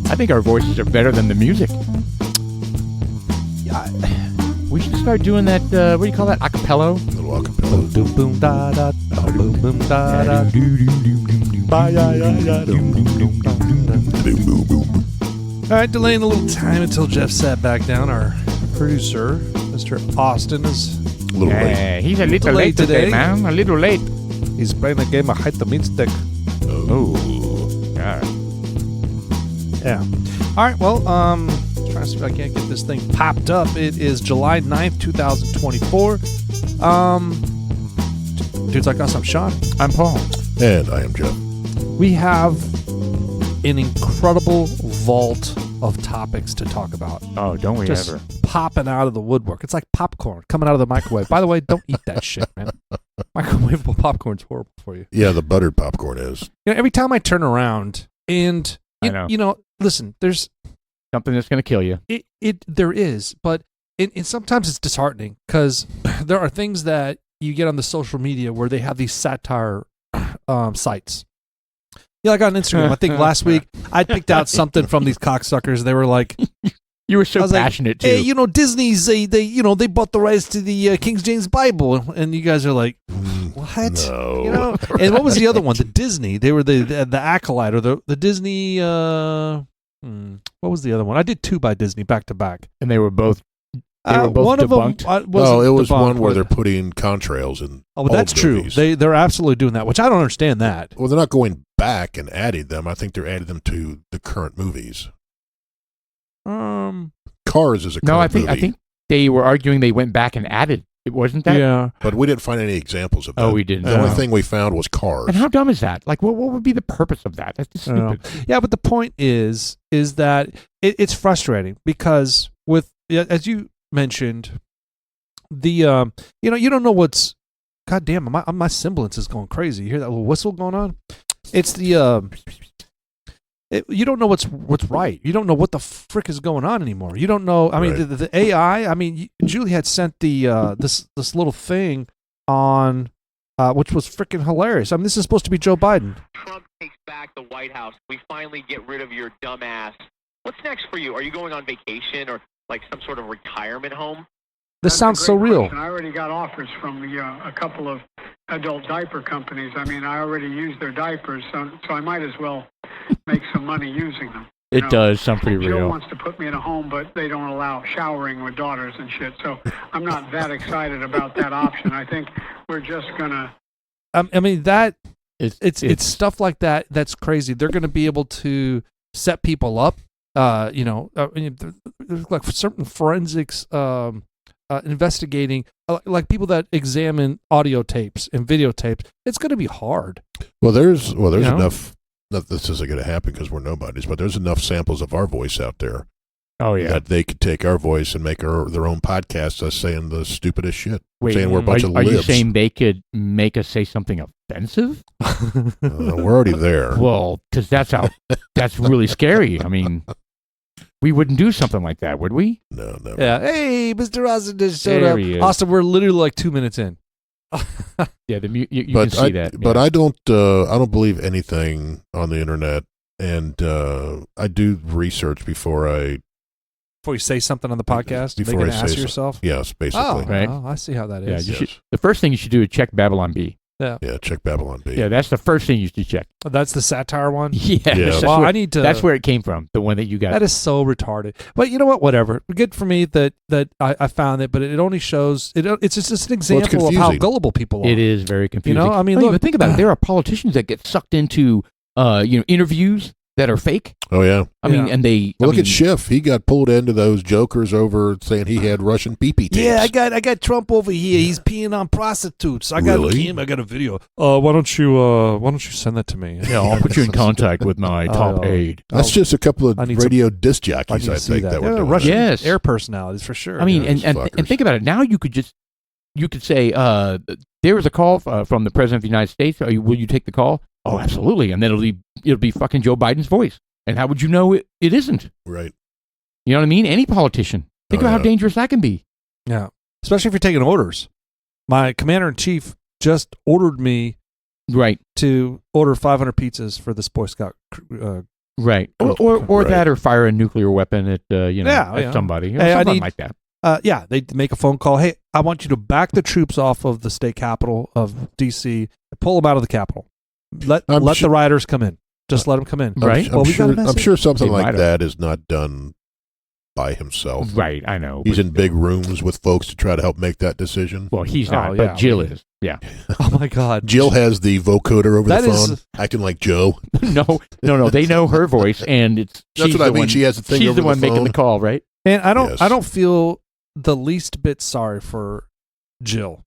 I think our voices are better than the music. Yeah, We should start doing that, what do you call that, acapella? Little acapella. boom boom da da, boom boom da da. Boom, boom, boom. All right, delaying a little time until Jeff sat back down. Our producer, Mr. Austin, is A little late. Yeah, he's a little Delayed late today, today. man. A little late. he's playing a game of hide the meat stick. Oh. Yeah. Yeah. All right. Well, trying to see if I can't get this thing popped up. It is July 9th, 2024. Dudes like us, I'm Sean. I'm Paul. And I am Jeff. We have an incredible vault of topics to talk about. Oh, don't we Just ever. popping out of the woodwork. It's like popcorn coming out of the microwave. By the way, don't eat that shit, man. Microwavable popcorn's horrible for you. Yeah, the buttered popcorn is. You know, every time I turn around and I know. listen, there's Something that's going to kill you. there is, but it sometimes it's disheartening because there are things that you get on the social media where they have these satire sites. Yeah, like on Instagram. I think last week I picked out something from these cocksuckers. They were like, You were I so was like, passionate, too. hey, Disney's they bought the rights to the King James Bible, and you guys are like, what? No. And what was the other one? The Disney. They were the acolyte or the Disney. What was the other one? I did two by Disney back to back. And they were both both one debunked. of them No, it was one where they're. they're putting contrails in. Oh, but that's old true. movies. They're absolutely doing that, which I don't understand that. Well, they're not going back and adding them. I think they're adding them to the current movies. Cars is a current No, I movie. think they were arguing they went back and added. It wasn't that? Yeah. But we didn't find any examples of that. Oh, we didn't. The only No. thing we found was Cars. And how dumb is that? Like, what would be the purpose of that? That's just I know. stupid. Yeah, but the point is that it's frustrating because with as you mentioned, the you don't know what's. God damn, my semblance is going crazy. You hear that little whistle going on? It's the you don't know what's right. You don't know what the frick is going on anymore. You don't know. I mean, Right. the AI. I mean, Julie had sent the this little thing on, which was freaking hilarious. I mean, this is supposed to be Joe Biden. Trump takes back the White House. We finally get rid of your dumb ass. What's next for you? Are you going on vacation or like some sort of retirement home? This That's sounds a so great real. question. I already got offers from a couple of adult diaper companies. I mean, I already use their diapers, so I might as well make some money using them. You It know, does sound pretty Joe real. wants to put me in a home, but they don't allow showering with daughters and shit. So I'm not that excited about that option. I think we're just gonna. I mean that It's stuff like that. That's crazy. They're going to be able to set people up. There's like certain forensics investigating, like people that examine audio tapes and videotapes. It's going to be hard. Well, there's You know? enough. Not this isn't going to happen because we're nobodies, but there's enough samples of our voice out there Oh, yeah. that they could take our voice and make their own podcast us saying the stupidest shit, Wait, saying we're a bunch of are you libs. saying they could make us say something offensive? We're already there. Well, because that's really scary. I mean, we wouldn't do something like that, would we? No, never. Yeah. Hey, Mr. Austin just showed There up. he is. Austin, we're literally like 2 minutes in. Yeah, you But can see that. But yeah. I don't believe anything on the internet, and I do research before I. Before you say something on the podcast, Before make an I ass say of so- yourself. Yes, basically. Oh, Right. I see how that Yeah, is. you Yes. should, the first thing you should do is check Babylon B. Yeah, check Babylon B. Yeah, that's the first thing you should check. That's the satire one. Yeah, That's, Well, where, I need to. that's where it came from. The one that you got. That is so retarded. But you know what? Whatever. Good for me that I found it, but it only shows it's just an example of how confusing. gullible people are. It is very confusing. I mean, But look, think about it. There are politicians that get sucked into, interviews that are fake. Oh yeah. I mean, Yeah. and they. Well, I look mean, at Schiff. He got pulled into those jokers over saying he had Russian pee-pee tapes. Yeah, I got Trump over here. He's peeing on prostitutes. I got Really? him. I got a video. Why don't you send that to me? Yeah, I'll put you in contact with my top aide. That's just a couple of I need radio disc I jockeys, need I to see think, that. that were Yeah, doing Russian it. Yes. air personalities for sure. I mean, those and fuckers. think about it. Now you could say, there was a call from the president of the United States. Will you take the call? Oh, absolutely. And then it'll be fucking Joe Biden's voice. And how would you know it isn't? Right. You know what I mean? Any politician. Think Oh, about how yeah. dangerous that can be. yeah, especially if you're taking orders. My commander in chief just ordered me Right. to order 500 pizzas for this Boy Scout Right. Or Right. that, or fire a nuclear weapon at at somebody. Hey, I Something need- like that. They make a phone call. Hey, I want you to back the troops off of the state capital of D.C. and pull them out of the capital. Let the rioters come in. Just let them come in. Right. I'm, Well, we got a sure, I'm message. sure something They like might have. that is not done by himself. Right, I know. He's but- in big rooms with folks to try to help make that decision. Well, he's not, Oh, yeah. but Jill is. Yeah. Oh my God. Jill has the vocoder over That the is- phone, acting like Joe. No. They know her voice, and That's she's what I the mean. one- She has the thing she's over the one making phone. the call, right? And I Yes. don't feel the least bit sorry for Jill.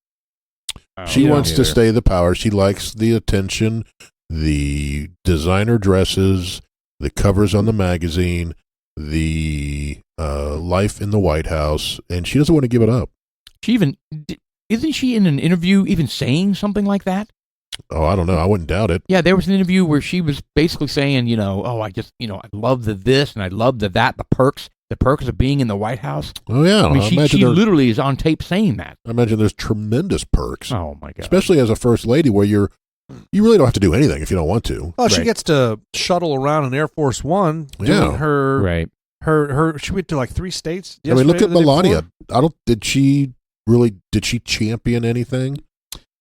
She Yeah. wants to stay the power. She likes the attention, the designer dresses, the covers on the magazine, the life in the White House, and she doesn't want to give it up. She even isn't she in an interview even saying something like that? Oh, I don't know. I wouldn't doubt it. Yeah, there was an interview where she was basically saying, I just, I love the this and I love the that, the perks of being in the White House. Oh, yeah. I mean, she imagine literally is on tape saying that. I imagine there's tremendous perks, Oh my God. especially as a first lady, where you really don't have to do anything if you don't want to. Well, she Right. gets to shuttle around in Air Force One doing Yeah. her Right. her. She went to like 3 states. I mean, look yesterday at or the day Melania. before. Did she champion anything?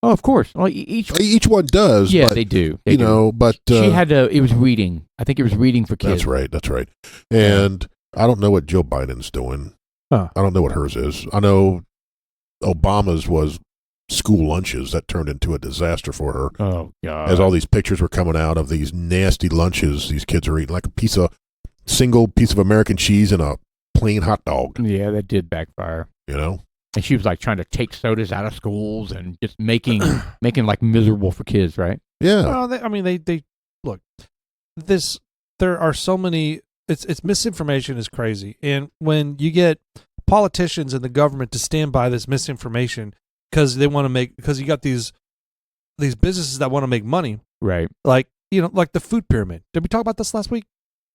Oh, of course. Well, Each one does. yeah, but, they do. They you do. know, but She had it was reading. I think it was reading for kids. That's right. And I don't know what Joe Biden's doing. Huh. I don't know what hers is. I know Obama's was school lunches. That turned into a disaster for her. Oh God. As all these pictures were coming out of these nasty lunches these kids are eating, like a single piece of American cheese and a plain hot dog, Yeah, that did backfire. you know? And she was like trying to take sodas out of schools and just making like miserable for kids, right? Yeah. Well, they look. There are so many. It's misinformation is crazy, and when you get politicians and the government to stand by this misinformation because they want to because you got these businesses that want to make money, Right. like the food pyramid. Did we talk about this last week?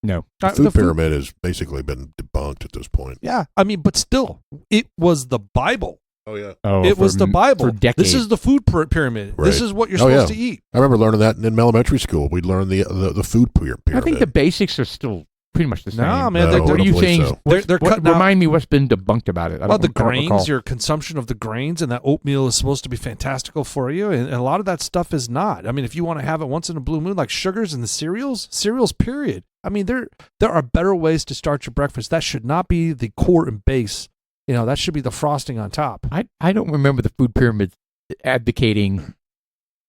No. The The food pyramid has basically been debunked at this point. Yeah, but still, it was the Bible. Oh, yeah. Oh, It was the Bible. for decades. This is the food pyramid. Right. This is what you're Oh, supposed yeah. to eat. I remember learning that in elementary school. We'd learn the food pyramid. I think the basics are still pretty much the same. No, man, No, they're, I What don't are you believe saying? so. They're cutting out- Remind me what's been debunked about it. Well, the I don't grains, recall. your consumption of the grains, and that oatmeal is supposed to be fantastical for you, and a lot of that stuff is not. I mean, if you want to have it once in a blue moon, like sugars and the cereals, period. I mean, there are better ways to start your breakfast. That should not be the core and base. That should be the frosting on top. I don't remember the food pyramid advocating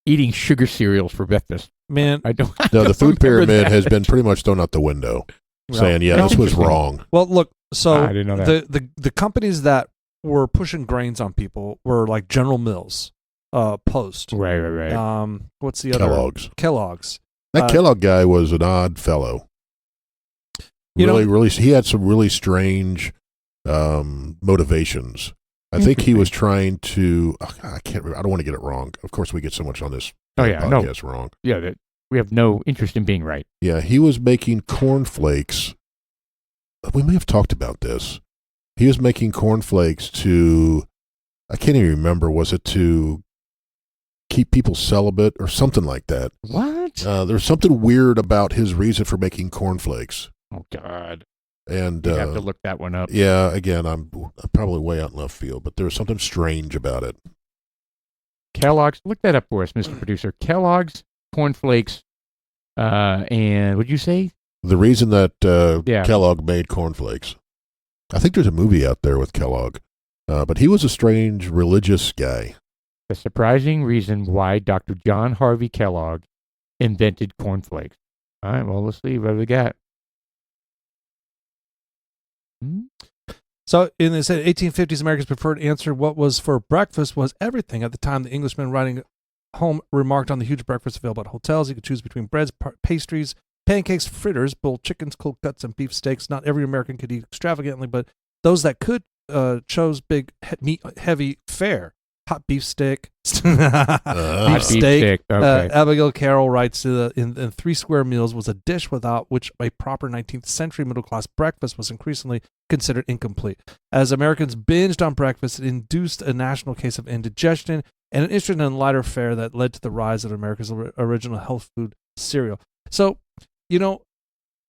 eating sugar cereals for breakfast. Man, I don't. I No, the don't food remember pyramid that. has been pretty much thrown out the window, saying, yeah, No. this was Interesting. wrong. well, look, so I didn't know that. the companies that were pushing grains on people were like General Mills, Post, Right. what's the other? Kellogg's. That Kellogg guy was an odd fellow. You know- Really, he had some really strange motivations. I think he was trying to. I can't remember. I don't want to get it wrong. Of course, we get so much on this Oh yeah. No. podcast wrong. Yeah. We have no interest in being right. Yeah, he was making cornflakes. We may have talked about this. He was making cornflakes to. I can't even remember. Was it to keep people celibate or something like that? What? There's something weird about his reason for making cornflakes. Oh God. And You have to look that one up. yeah, again, I'm probably way out in left field, but there was something strange about it. Kellogg's. Look that up for us, Mr. Producer. Kellogg's cornflakes. And what'd you say? The reason that Yeah. Kellogg made cornflakes. I think there's a movie out there with Kellogg, but he was a strange religious guy. The surprising reason why Dr. John Harvey Kellogg invented cornflakes. All right. Well, let's see what we got. So in the 1850s, Americans' preferred answer, what was for breakfast, was everything. At the time, the Englishman writing home remarked on the huge breakfast available at hotels. You could choose between breads, pastries, pancakes, fritters, boiled chickens, cold cuts, and beef steaks. Not every American could eat extravagantly, but those that could chose big meat heavy fare. Hot beef stick, beef Beef steak. Okay. Abigail Carroll writes, in 3 square meals was a dish without which a proper 19th century middle-class breakfast was increasingly considered incomplete. As Americans binged on breakfast, it induced a national case of indigestion and an interest in lighter fare that led to the rise of America's original health food cereal. So,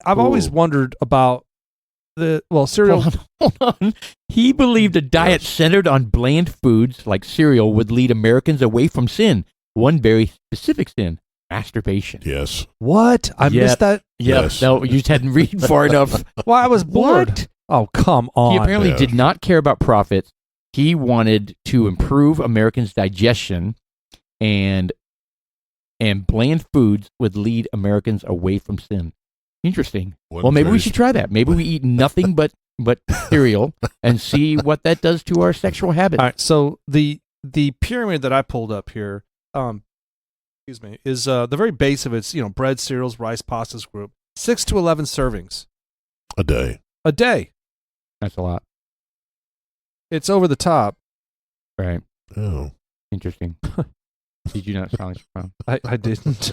I've always wondered about cereal. Hold on. He believed a diet centered on bland foods like cereal would lead Americans away from sin. One very specific sin: masturbation. Yes. What? I missed that. Yes. No, you just hadn't read far enough. Well, I was bored. What? Oh, come on. He apparently did not care about profits. He wanted to improve Americans' digestion, and bland foods would lead Americans away from sin. Interesting. Well, maybe we should try that. Maybe we eat nothing but cereal and see what that does to our sexual habits. All right. So the pyramid that I pulled up here, is the very base of it's bread, cereals, rice, pastas group. 6 to 11 servings a day. A day. That's a lot. It's over the top. Right. Oh. Interesting. Did you not silence your phone? I didn't.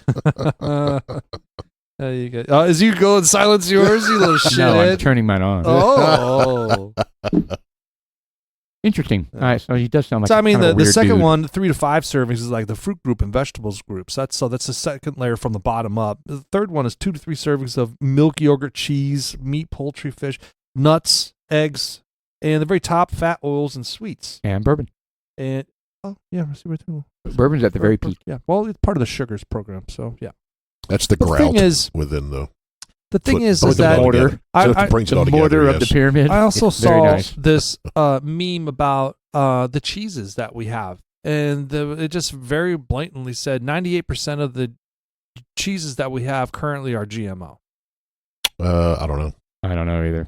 You go. As you go and silence yours, you little shit. No, I'm turning mine on. Oh. Interesting. All right, so he does sound like. So I mean, the second dude. one, 3 to 5 servings, is like the fruit group and vegetables groups. That's the second layer from the bottom up. The third one is 2 to 3 servings of milk, yogurt, cheese, meat, poultry, fish, nuts, eggs, and the very top, fat, oils, and sweets. And bourbon. And I see where too. Bourbon's at the very peak. Yeah. Well, it's part of the sugars program. So yeah. That's the grout within the. The thing is the that mortar. Brings it the all mortar together, of the pyramid. I also It's very saw nice. this meme about the cheeses that we have, and it just very blatantly said 98% of the cheeses that we have currently are GMO. I don't know. I don't know either.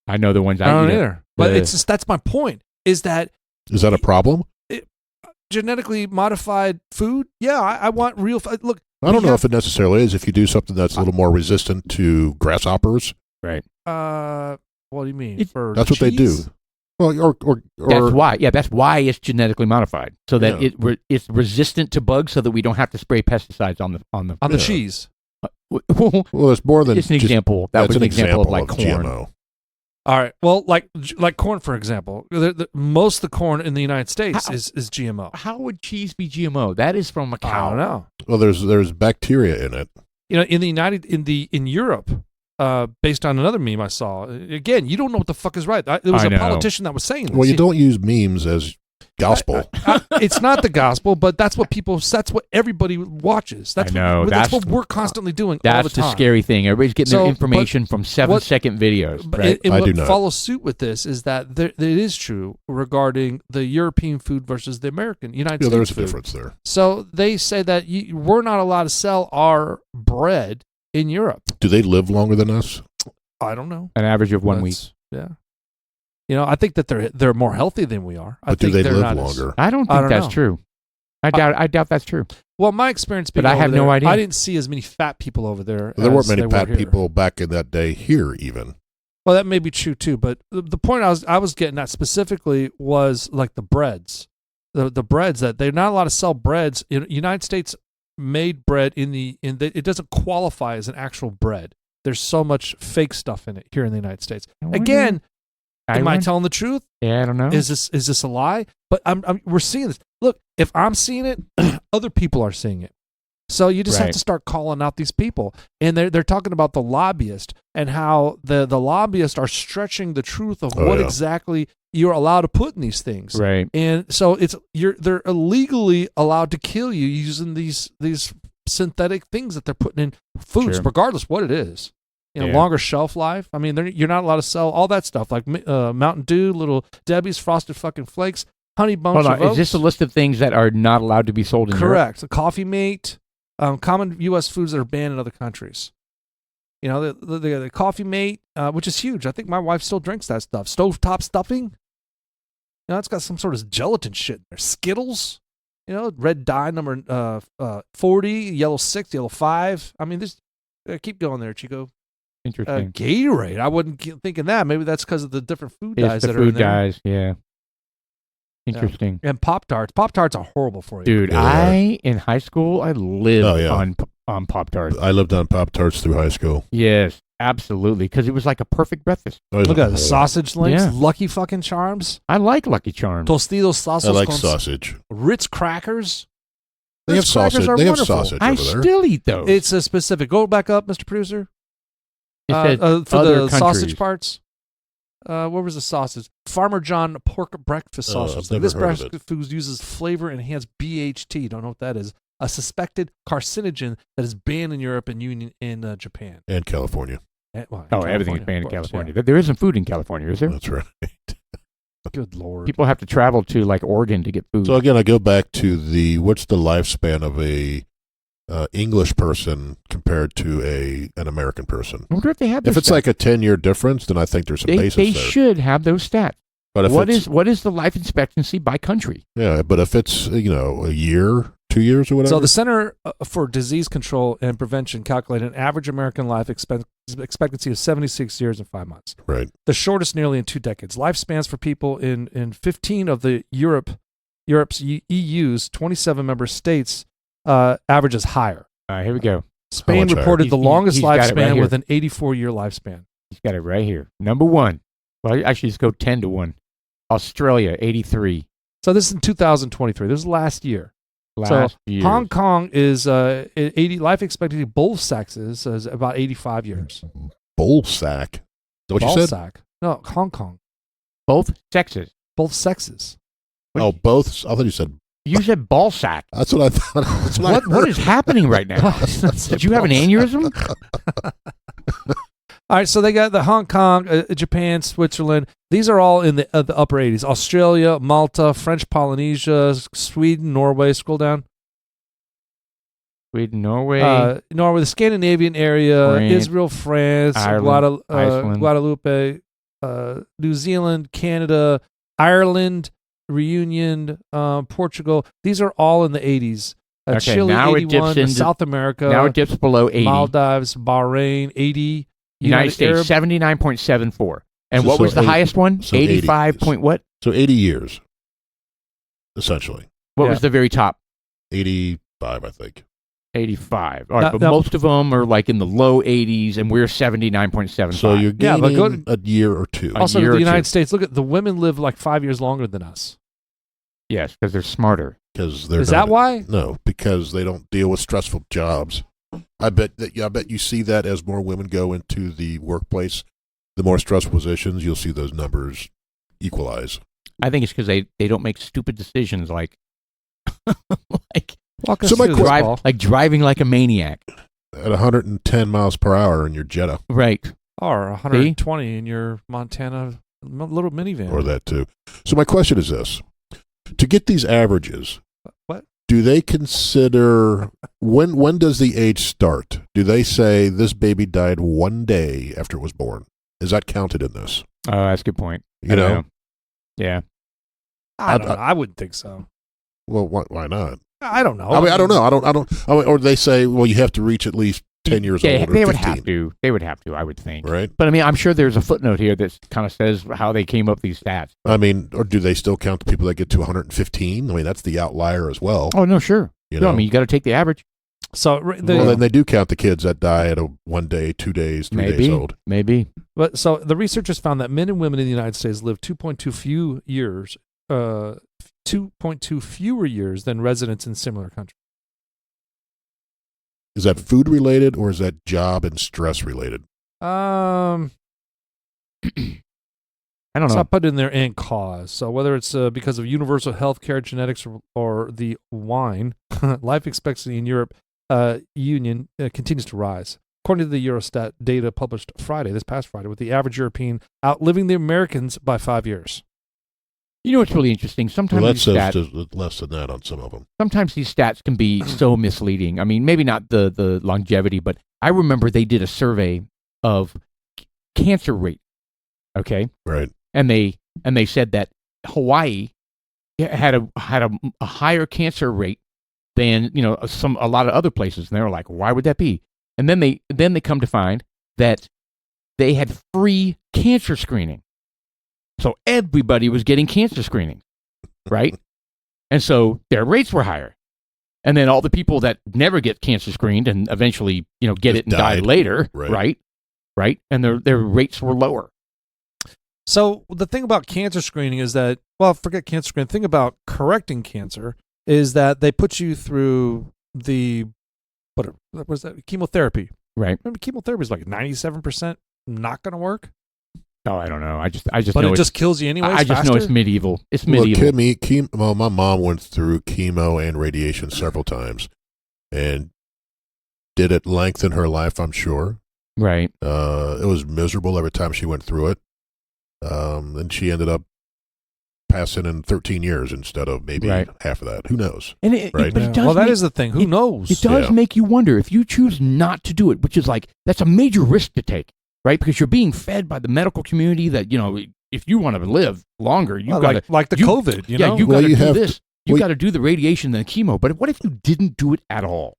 I know the ones I don't eat either. But it's just that's my point. Is that a problem? Genetically modified food? Yeah, I want real. Look, I don't know if it necessarily is. If you do something that's a little more resistant to grasshoppers, right? What do you mean? That's what they do. Well, or that's why. Yeah, that's why it's genetically modified, so that it's resistant to bugs, so that we don't have to spray pesticides on the cheese. Well, it's more than just an example. That was an example of like corn. GMO. All right. Well, like corn, for example, most of the corn in the United States is GMO. How would cheese be GMO? That is from a cow. I don't know. Well, there's bacteria in it. In Europe, based on another meme I saw. Again, you don't know what the fuck is right. There was a politician that was saying this. Well, you don't use memes as gospel. It's not the gospel, but that's what everybody watches. That's what we're constantly doing all the time. That's the scary thing. Everybody's getting their information from 7-second videos. Right? And what follows suit with this is that it is true regarding the European food versus the United States there's a food. difference there. So they say that we're not allowed to sell our bread in Europe. Do they live longer than us? I don't know. An average of 1 week. Yeah. I think that they're more healthy than we are. But do they live longer? I don't think that's true. I doubt that's true. Well, my experience, but I have no idea. I didn't see as many fat people over there. There weren't many fat people back in that day here, even. Well, that may be true too. But the point I was getting at specifically was like the breads, the breads that they're not allowed to sell breads in United States made bread it doesn't qualify as an actual bread. There's so much fake stuff in it here in the United States. Again. Am I telling the truth? Yeah, I don't know. Is this a lie? But we're seeing this. Look, if I'm seeing it, other people are seeing it. So you just have to start calling out these people. And they're talking about the lobbyists and how the lobbyists are stretching the truth of what exactly you're allowed to put in these things. Right. And so they're illegally allowed to kill you using these synthetic things that they're putting in foods, regardless what it is. Longer shelf life. I mean, you're not allowed to sell all that stuff like Mountain Dew, Little Debbie's, Frosted fucking Flakes, Honey Bunch of Oats. Is this a list of things that are not allowed to be sold in Europe? Correct. The Coffee Mate, common U.S. foods that are banned in other countries. The Coffee Mate, which is huge. I think my wife still drinks that stuff. Stovetop stuffing. It's got some sort of gelatin shit in there. Skittles. Red dye number 40, yellow 6, yellow 5. I mean, this. Keep going there, Chico. Interesting. Gatorade. I wasn't thinking that. Maybe that's because of the different food dyes that are in there. Food dyes, yeah. Interesting. And Pop-Tarts. Pop-Tarts are horrible for you. Dude, in high school, I lived on Pop-Tarts. I lived on Pop-Tarts through high school. Yes, absolutely. Because it was like a perfect breakfast. Look at the sausage links. Lucky fucking Charms. I like Lucky Charms. Tostitos sausage. I like sausage. Ritz crackers. They have sausage. They have sausage over there. I still eat those. It's a specific. Go back up, Mr. Producer. It said for other the countries. sausage parts. What was the sausage? Farmer John pork breakfast sausage. I've never This heard of breakfast food uses flavor enhanced BHT. Don't know what that is. A suspected carcinogen that is banned in Europe and Japan. And California. Everything is banned in of course, California. There isn't food in California, is there? That's right. yeah. Good Lord. People have to travel to like Oregon to get food. So again, I go back to what's the lifespan of a English person compared to an American person? I wonder if they have. If those it's stats. like a 10-year difference, then I think there's some basis they there. should have those stats. But if What it's, is the life expectancy by country? Yeah, but if it's a year, 2 years, or whatever. So the Center for Disease Control and Prevention calculated an average American life expectancy of 76 years and 5 months. Right. The shortest nearly in 2 decades. Lifespans for people in 15 of the Europe's EU's 27 member states averages higher. All right, here we go. Spain much higher? reported the longest he's got it right lifespan here. with an 84-year lifespan. He's got it right here. Number one. Well, actually, let's go 10 to 1. Australia, 83. So this is in 2023. This is last year. Last year. Hong Kong is 80 life expectancy both sexes is about 85 years. Bowl sack. Is that what Ball you said? sack. No, Hong Kong. Both sexes. Both sexes. Oh, both. I thought you said. You said ball sack. That's what I thought. That's what I What heard. is happening right now? Did you have an aneurysm? All right, so they got the Hong Kong, Japan, Switzerland. These are all in the upper 80s. Australia, Malta, French Polynesia, Sweden, Norway. Scroll down. Sweden, Norway. Norway, the Scandinavian area, France, Israel, France, Ireland, Iceland. Guadeloupe, New Zealand, Canada, Ireland, Reunion, Portugal. These are all in the 80s. Okay, Chile, now it 81, dips into- South America. Now it dips below 80. Maldives, Bahrain, 80. United States, Arab, 79.74. And So- what was so the 80 highest one? so 80 85 point what? So 80 years, essentially. What Yeah. was the very top? 85, I think. 85. All right, Now- but now- most of them are like in the low 80s, and we're 79.75. So you're Yeah, but gaining go a year or two. A Also, year the or United two. States, look at the women live like 5 years longer than us. Yes, because they're smarter. Because they're Is not- that why? No, because they don't deal with stressful jobs. I bet you see that as more women go into the workplace, the more stressful positions, you'll see those numbers equalize. I think it's because they don't make stupid decisions like Walk us So my through this, drive, Paul. like driving like a maniac. At 110 miles per hour in your Jetta, Right. Or 120 in your Montana little minivan. or that too. So my question is this: to get these averages, What? do they consider when does the age start? Do they say this baby died one day after it was born? Is that counted in this? Oh, that's a good point. You I don't know? Yeah. I don't know. I wouldn't think so. Well, why not? I don't know. I mean, I don't know. I don't. Or they say, well, you have to reach at least 10 years Yeah, old. Or they would 15, have to. They would have to, I would think. right? But I mean, I'm sure there's a footnote here that kind of says how they came up with these stats. I mean, or do they still count the people that get to 115? I mean, that's the outlier as well. Oh, no, sure. You No, know? I mean, you got to take the average. So well, then they do count the kids that die at 1 day, 2 days, 3 days Maybe. old. Maybe. But so the researchers found that men and women in the United States live 2.2 fewer years than residents in similar countries. Is that food related or is that job and stress related? Um, I don't so I know. put in there and cause. So whether it's because of universal health care, genetics, or the wine, life expectancy in Europe Union continues to rise. According to the Eurostat data published this past Friday, with the average European outliving the Americans by 5 years. You know what's really interesting? Sometimes Well, that these says stats, just less than that on some of them. sometimes these stats can be so misleading. I mean, maybe not the longevity, but I remember they did a survey of cancer rate. Okay, Right. and they said that Hawaii had a higher cancer rate than a lot of other places, and they were like, why would that be? And then they come to find that they had free cancer screening, so everybody was getting cancer screening, right? And so their rates were higher. And then all the people that never get cancer screened and eventually get Just it and die died. later, Right. right, and their rates were lower. So the thing about cancer screening is that, well, forget cancer screening. The thing about correcting cancer is that they put you through the what was that chemotherapy, Right. Remember, chemotherapy is like 97% not going to work. Oh, I don't know. I just But know it just kills you anyways. I just know it's medieval. It's medieval. Well, my mom went through chemo and radiation several times, and did it lengthen her life? I'm sure. Right. It was miserable every time she went through it, and she ended up passing in 13 years instead of maybe half of that. Who knows? And right? But it does that is the thing. Who knows? It does make you wonder if you choose not to do it, which is like that's a major risk to take. Right, because you're being fed by the medical community that if you want to live longer, you got to like the COVID. You know, you got to do this. You got to do the radiation, then chemo. But what if you didn't do it at all?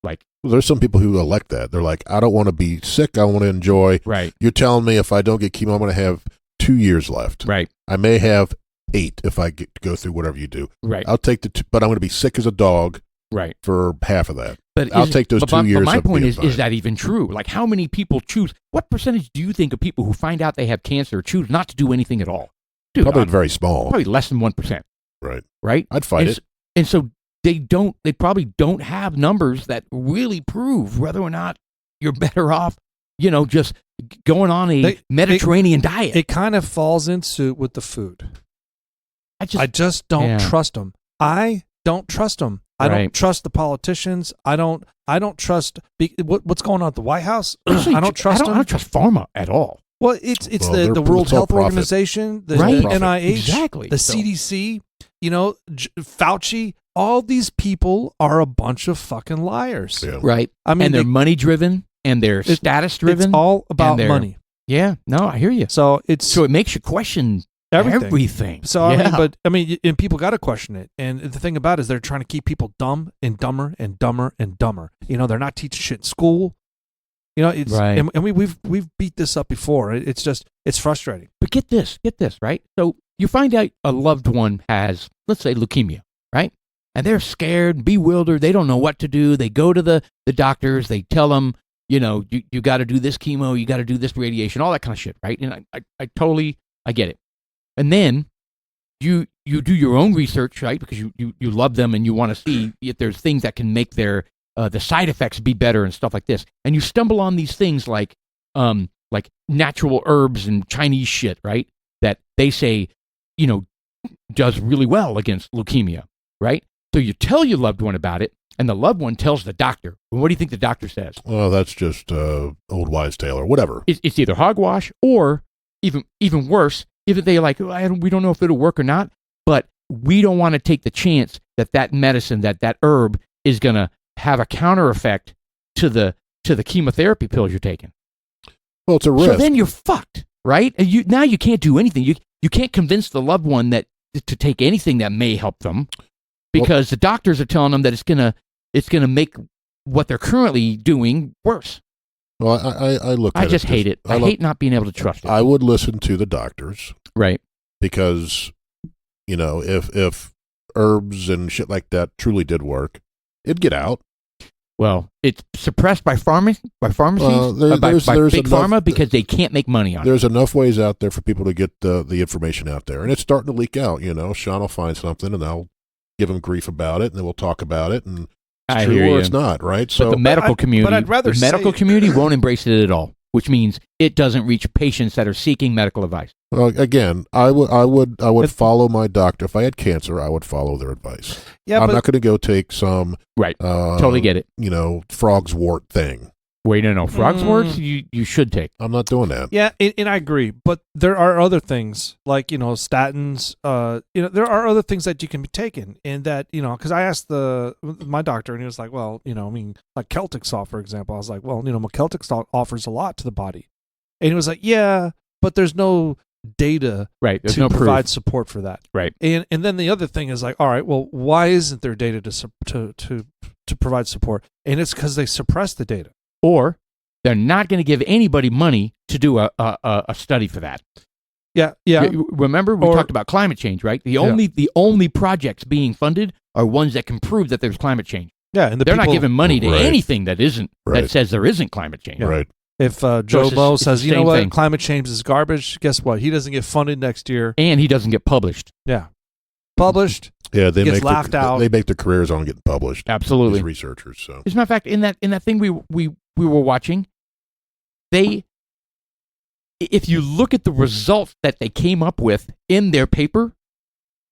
Like, there's some people who elect that. They're like, I don't want to be sick. I want to enjoy. Right. You're telling me if I don't get chemo, I'm going to have 2 years left. Right. I may have 8 if I go through whatever you do. Right. I'll take but I'm going to be sick as a dog. Right. For half of that. But I'll take those 2 years. But my point is that even true? Like, how many people choose? What percentage do you think of people who find out they have cancer choose not to do anything at all? Dude, probably very small. Probably less than 1%. Right. Right. I'd fight it. And so they probably don't have numbers that really prove whether or not you're better off, just going on a Mediterranean diet. It kind of falls into with the food. I just don't trust them. I don't trust them. I don't trust the politicians. I don't trust what's going on at the White House. I don't trust them. I don't trust pharma at all. Well, it's the World Health Organization, the NIH, exactly. the CDC, Fauci. All these people are a bunch of fucking liars. Yeah. Right. I mean, and they're money driven and they're status driven. It's all about money. Yeah. No, I hear you. So it makes you question everything. So I mean, and people got to question it. And the thing about it is they're trying to keep people dumb and dumber and dumber and dumber. They're not teaching shit in school. It's right. And we've beat this up before. It's frustrating. But get this, right? So you find out a loved one has, let's say, leukemia, right? And they're scared, bewildered. They don't know what to do. They go to the doctors. They tell them, you got to do this chemo, you got to do this radiation, all that kind of shit, right? And I totally get it. And then you do your own research, right? Because you love them and you want to see if there's things that can make their the side effects be better and stuff like this. And you stumble on these things like natural herbs and Chinese shit, right? That they say, does really well against leukemia, right? So you tell your loved one about it, and the loved one tells the doctor. Well, what do you think the doctor says? Well, that's just old wives' tale or whatever. It's either hogwash or even worse. If they like, we don't know if it'll work or not, but we don't want to take the chance that medicine, that herb is going to have a counter effect to the chemotherapy pills you're taking. Well, it's a risk. So then you're fucked, right? And you can't do anything. You can't convince the loved one that to take anything that may help them because the doctors are telling them that it's gonna make what they're currently doing worse. Well, I look at it. I just hate it. I hate not being able to trust it. I would listen to the doctors. Right. Because, if herbs and shit like that truly did work, it'd get out. Well, it's suppressed by pharmacies, by big pharma, because they can't make money on it. There's enough ways out there for people to get the information out there. And it's starting to leak out, Sean will find something and I'll give him grief about it and then we'll talk about it. And it's true or it's not, right? So, but the medical community won't embrace it at all, which means it doesn't reach patients that are seeking medical advice. Well, again, I would follow my doctor. If I had cancer, I would follow their advice. Yeah, I'm not going to go take some totally get it. Frog's wort thing. Wait, no, frog's worts you should take. I'm not doing that. Yeah, and I agree. But there are other things like statins. There are other things that you can be taken, and that because I asked my doctor, and he was like, well, like Celtic salt, for example. I was like, well, Celtic salt offers a lot to the body, and he was like, yeah, but there's no data There's to no provide proof. support for that. Right. And then the other thing is like, all right, well, why isn't there data to provide support? And it's because they suppress the data. Or they're not going to give anybody money to do a study for that. Yeah. Remember we talked about climate change, right? The only projects being funded are ones that can prove that there's climate change. Yeah, and they're not giving money to anything that isn't that says there isn't climate change. Yeah. Right. If Joe Blow says, you know what, climate change is garbage, guess what? He doesn't get funded next year. And he doesn't get published. Yeah. Published. Yeah, they gets laughed out. They make their careers on getting published. Absolutely. As researchers. So as a matter of fact, in that thing we we were watching, if you look at the results that they came up with in their paper,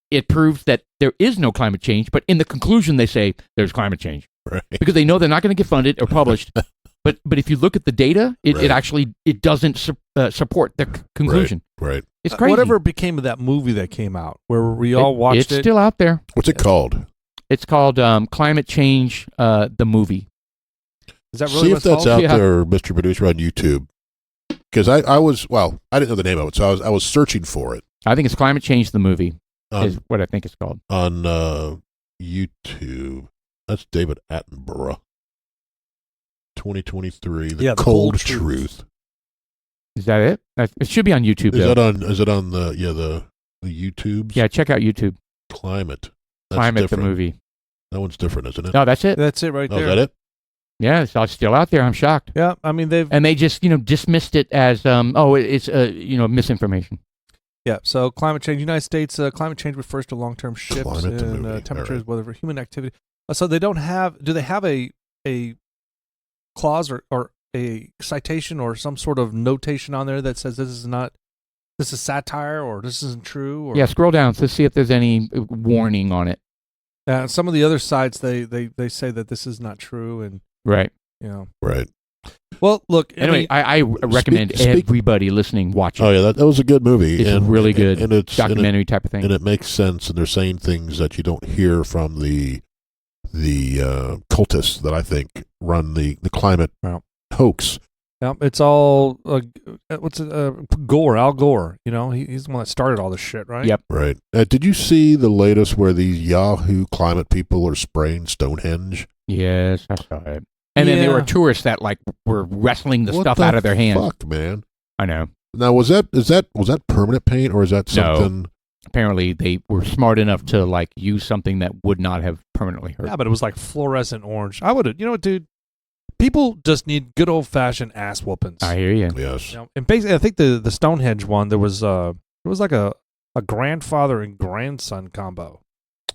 it proves that there is no climate change. But in the conclusion, they say there's climate change Right. because they know they're not going to get funded or published. But if you look at the data, it Right. actually doesn't support their conclusion. Right. It's crazy. Whatever became of that movie that came out where we all watched it's still out there. What's it called? It's called Climate Change, the movie. Is that really See what if it's that's called? out Yeah. there, Mr. Producer, on YouTube. Because I didn't know the name of it, so I was searching for it I think it's Climate Change, the movie is on, what I think it's called. on YouTube. That's David Attenborough. 2023, The Cold Truth. Is that it? It should be on YouTube, Is though. it on the YouTubes? Yeah, check out YouTube. Climate. That's Climate, different. the movie. That one's different, isn't it? No, that's it. That's it right Oh, there. is that it? Yeah, it's all still out there. I'm shocked. Yeah, I mean And they just, dismissed it as, it's misinformation. Yeah, so climate change, United States, climate change refers to long-term shifts Climate, the in movie. temperatures, All right. whether for human activity. So they don't have, do they have a clause or a citation or some sort of notation on there that says this is satire or this isn't true? Or, Yeah, scroll down to see if there's any warning on it. some of the other sites, they say that this is not true and, Right. Right. Well, look, Anyway, I recommend speak- everybody listening watch it. Oh, yeah, that was a good movie. It's really good. And it's Documentary type of thing. and it makes sense, and they're saying things that you don't hear from the cultists that I think run the climate hoax. yeah, it's all, Gore, Al Gore, he's the one that started all this shit, right? Yep. Right. Did you see the latest where these Yahoo climate people are spraying Stonehenge? Yes, I saw it. And then there were Yeah. tourists that were wrestling the What stuff the out of their hands. Fuck, man. I know. Now, was that permanent paint, or is that No. something? Apparently, they were smart enough to use something that would not have permanently hurt. Yeah, but it was like fluorescent orange. I would have, dude, people just need good old-fashioned ass whoopings. I hear you. Yes. And basically, I think the Stonehenge one, there was like a grandfather and grandson combo.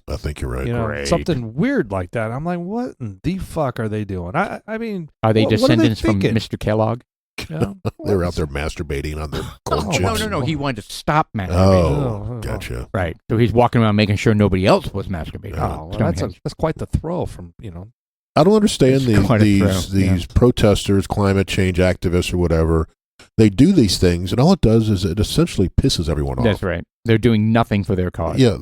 I think you're right. Great. Something weird like that. I'm like, what in the fuck are they doing? I mean, Are they what are they descendants from thinking? Mr. Kellogg? They were out there masturbating on their Oh, corn No, chips. no. He wanted to stop masturbating. Oh, gotcha. Right. So he's walking around making sure nobody else was masturbating. Oh, well, Stonehenge. that's quite the throw from I don't understand It's quite a these throw, yeah. protesters, climate change activists, or whatever. They do these things, and all it does is it essentially pisses everyone off. That's right. They're doing nothing for their cause. Yeah,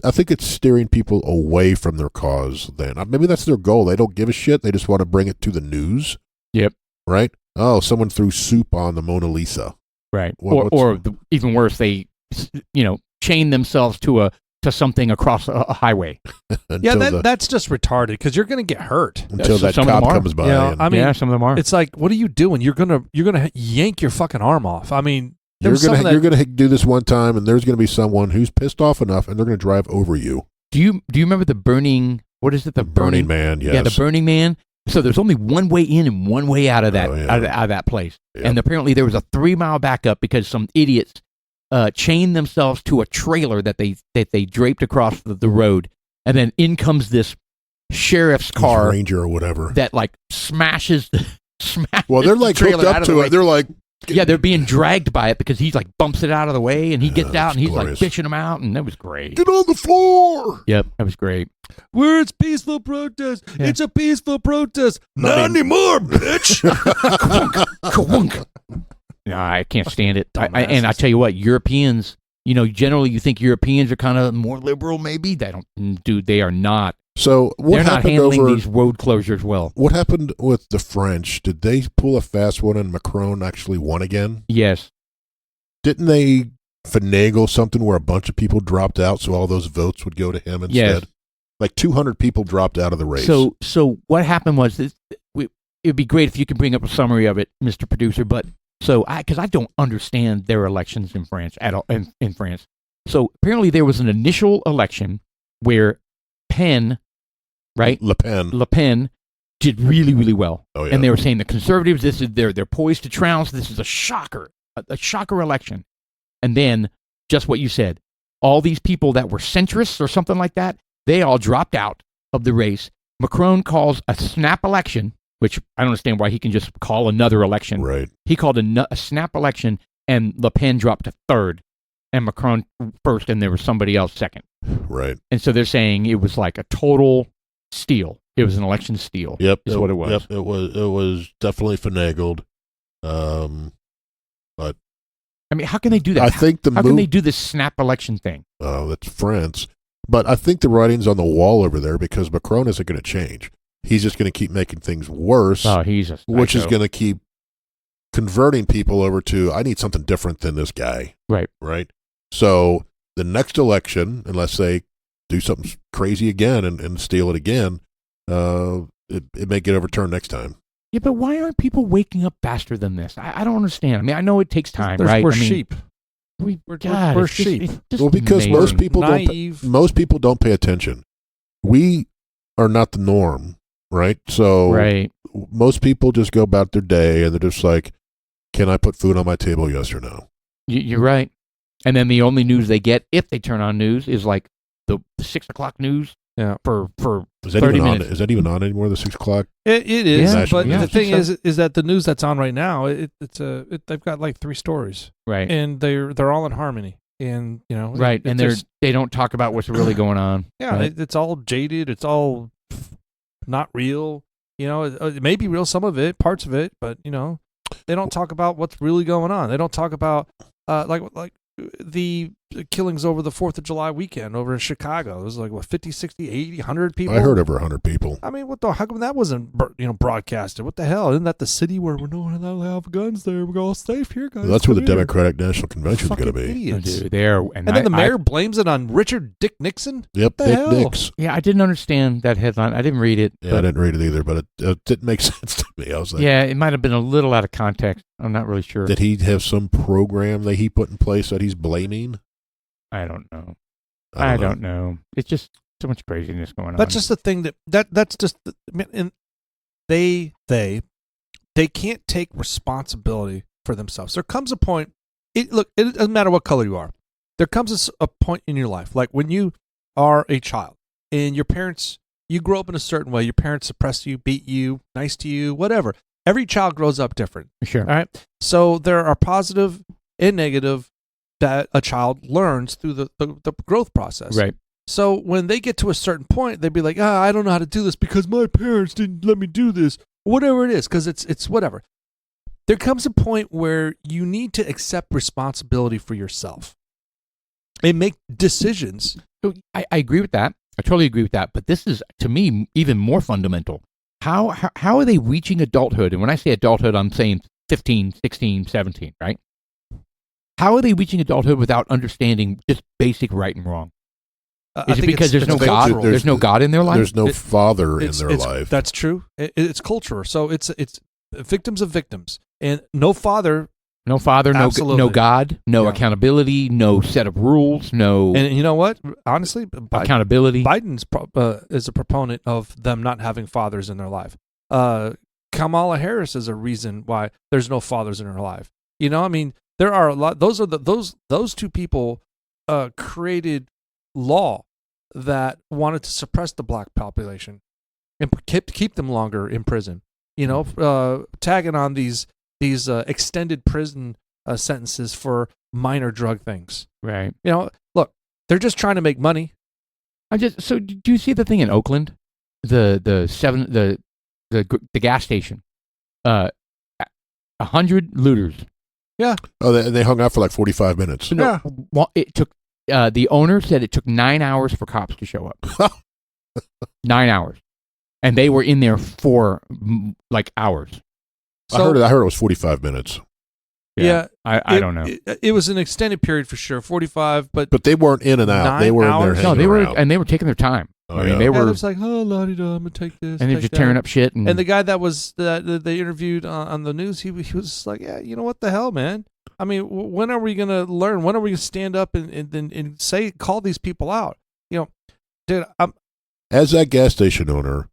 I think it's steering people away from their cause then. Maybe that's their goal. They don't give a shit. They just want to bring it to the news. Yep. Right? Oh, someone threw soup on the Mona Lisa. Right. What- Or even worse, they, chain themselves to something across a highway. Yeah, until that's just retarded because you're going to get hurt. until that some of them cop are. comes by. Yeah, and I mean, yeah, some of them are. It's like, what are you doing? You're gonna yank your fucking arm off. I mean, you're gonna do this one time, and there's gonna be someone who's pissed off enough, and they're gonna drive over you. Do you remember the burning? What is it? The Burning Man. Yes. Yeah, the Burning Man. So there's only one way in and one way out of that Oh, yeah. out of that place. Yep. And apparently there was a 3-mile backup because some idiots chained themselves to a trailer that they draped across the road, and then in comes this sheriff's car Ranger or whatever. that smashes the Well, they're like the trailer hooked out up of the to way. it. They're like, Yeah, they're being dragged by it because he bumps it out of the way, and he gets out that's and he's glorious. bitching them out, and that was great. get on the floor. Yep, that was great. where it's peaceful protest. Yeah. It's a peaceful protest. Not Not anymore, bitch. Kawunk. No, I can't stand it. And I Dumbasses. tell you what, Europeans, generally you think Europeans are kind of more liberal, maybe. They don't, dude, they are not. So what They're not happened handling over? these road closures well. What happened with the French? Did they pull a fast one and Macron actually won again? Yes. Didn't they finagle something where a bunch of people dropped out so all those votes would go to him instead? Yes. Like 200 people dropped out of the race. So what happened was it would be great if you could bring up a summary of it, Mr. Producer. But because I don't understand their elections in France at all in France. So apparently there was an initial election where Le Pen did really, really well. Oh, yeah. And they were saying the conservatives, they're poised to trounce. This is a shocker election. And then just what you said, all these people that were centrists or something like that, they all dropped out of the race. Macron calls a snap election, which I don't understand why he can just call another election. Right. He called a snap election, and Le Pen dropped to third, and Macron first, and there was somebody else second. Right. And so they're saying it was like a total steal. It was an election steal. Yep. Is what it was. Yep. It was definitely finagled. But I mean, how can they do that? I think how can they do this snap election thing? Oh, that's France. But I think the writing's on the wall over there because Macron isn't going to change. He's just going to keep making things worse. Oh, he's a psycho. Which is going to keep converting people over to, I need something different than this guy. Right. Right. So the next election, unless they do something crazy again and steal it again, it may get overturned next time. Yeah, but why aren't people waking up faster than this? I don't understand. I mean, I know it takes time, right? We're I mean, sheep. We're sheep. Well, because naive. most people don't pay attention. We are not the norm, right? So right. most people just go about their day and they're just like, can I put food on my table, yes or no? You're right. And then the only news they get, if they turn on news, is like the 6 o'clock news. Yeah. For is that 30 even minutes. on? Is that even on anymore? The 6 o'clock? It is, Yeah, but yeah, the I thing think so. is that the news that's on right now, they've got like 3 stories, right, and they're all in harmony, and right, and they don't talk about what's really going on. Yeah, right? it's all jaded, it's all not real. It may be real, some of it, parts of it, but they don't talk about what's really going on. They don't talk about like the killings over the 4th of July weekend over in Chicago. It was like, 50, 60, 80, 100 people? I heard over 100 people. I mean, how come that wasn't broadcasted? What the hell? Isn't that the city where we're not allowed to have guns there? We're all safe here, guys. That's where the Come here. Democratic National Convention is going to be. Idiots. Dude, there, and then the mayor blames it on Richard Dick Nixon? Yep, the Dick hell? Nix. Yeah, I didn't understand that headline. I didn't read it. Yeah, I didn't read it either, but it didn't make sense to me. I was like, yeah, it might have been a little out of context. I'm not really sure. did he have some program that he put in place that he's blaming? I don't know. I don't know. It's just so much craziness going on. That's just the thing that's just and they can't take responsibility for themselves. There comes a point. It doesn't matter what color you are. There comes a point in your life, like when you are a child and your parents, you grow up in a certain way. Your parents suppress you, beat you, nice to you, whatever. Every child grows up different. Sure. All right. So there are positive and negative that a child learns through the growth process. Right. So when they get to a certain point, they'd be like, I don't know how to do this because my parents didn't let me do this. Whatever it is, because it's whatever. There comes a point where you need to accept responsibility for yourself and make decisions. So I agree with that. I totally agree with that. But this is, to me, even more fundamental. How are they reaching adulthood? And when I say adulthood, I'm saying 15, 16, 17, right? How are they reaching adulthood without understanding just basic right and wrong? Is it because there's no God? There's no God in their life? There's no father in their life. That's true. It's culture. So it's victims of victims. And no father. No father, no God, no accountability, no set of rules, no... And you know what? Honestly, accountability. Biden's is a proponent of them not having fathers in their life. Kamala Harris is a reason why there's no fathers in her life. I mean, there are a lot. Those two people created law that wanted to suppress the black population and keep them longer in prison. Tagging on these extended prison sentences for minor drug things. Right. Look, they're just trying to make money. So do you see the thing in Oakland, the gas station, 100 looters. Yeah. Oh, they hung out for like 45 minutes. No, it took. The owner said it took 9 hours for cops to show up. 9 hours, and they were in there for like hours. So, I heard it was 45 minutes. Yeah, I don't know. It was an extended period for sure, 45, but they weren't in and out. They were in there hanging around. And they were taking their time. Oh, they were. It was like, oh, la-di-da, I'm gonna take this, and they're just tearing up shit. And the guy that they interviewed on the news, he was like, yeah, what the hell, man? I mean, when are we gonna learn? When are we gonna stand up and call these people out? Dude, as that gas station owner,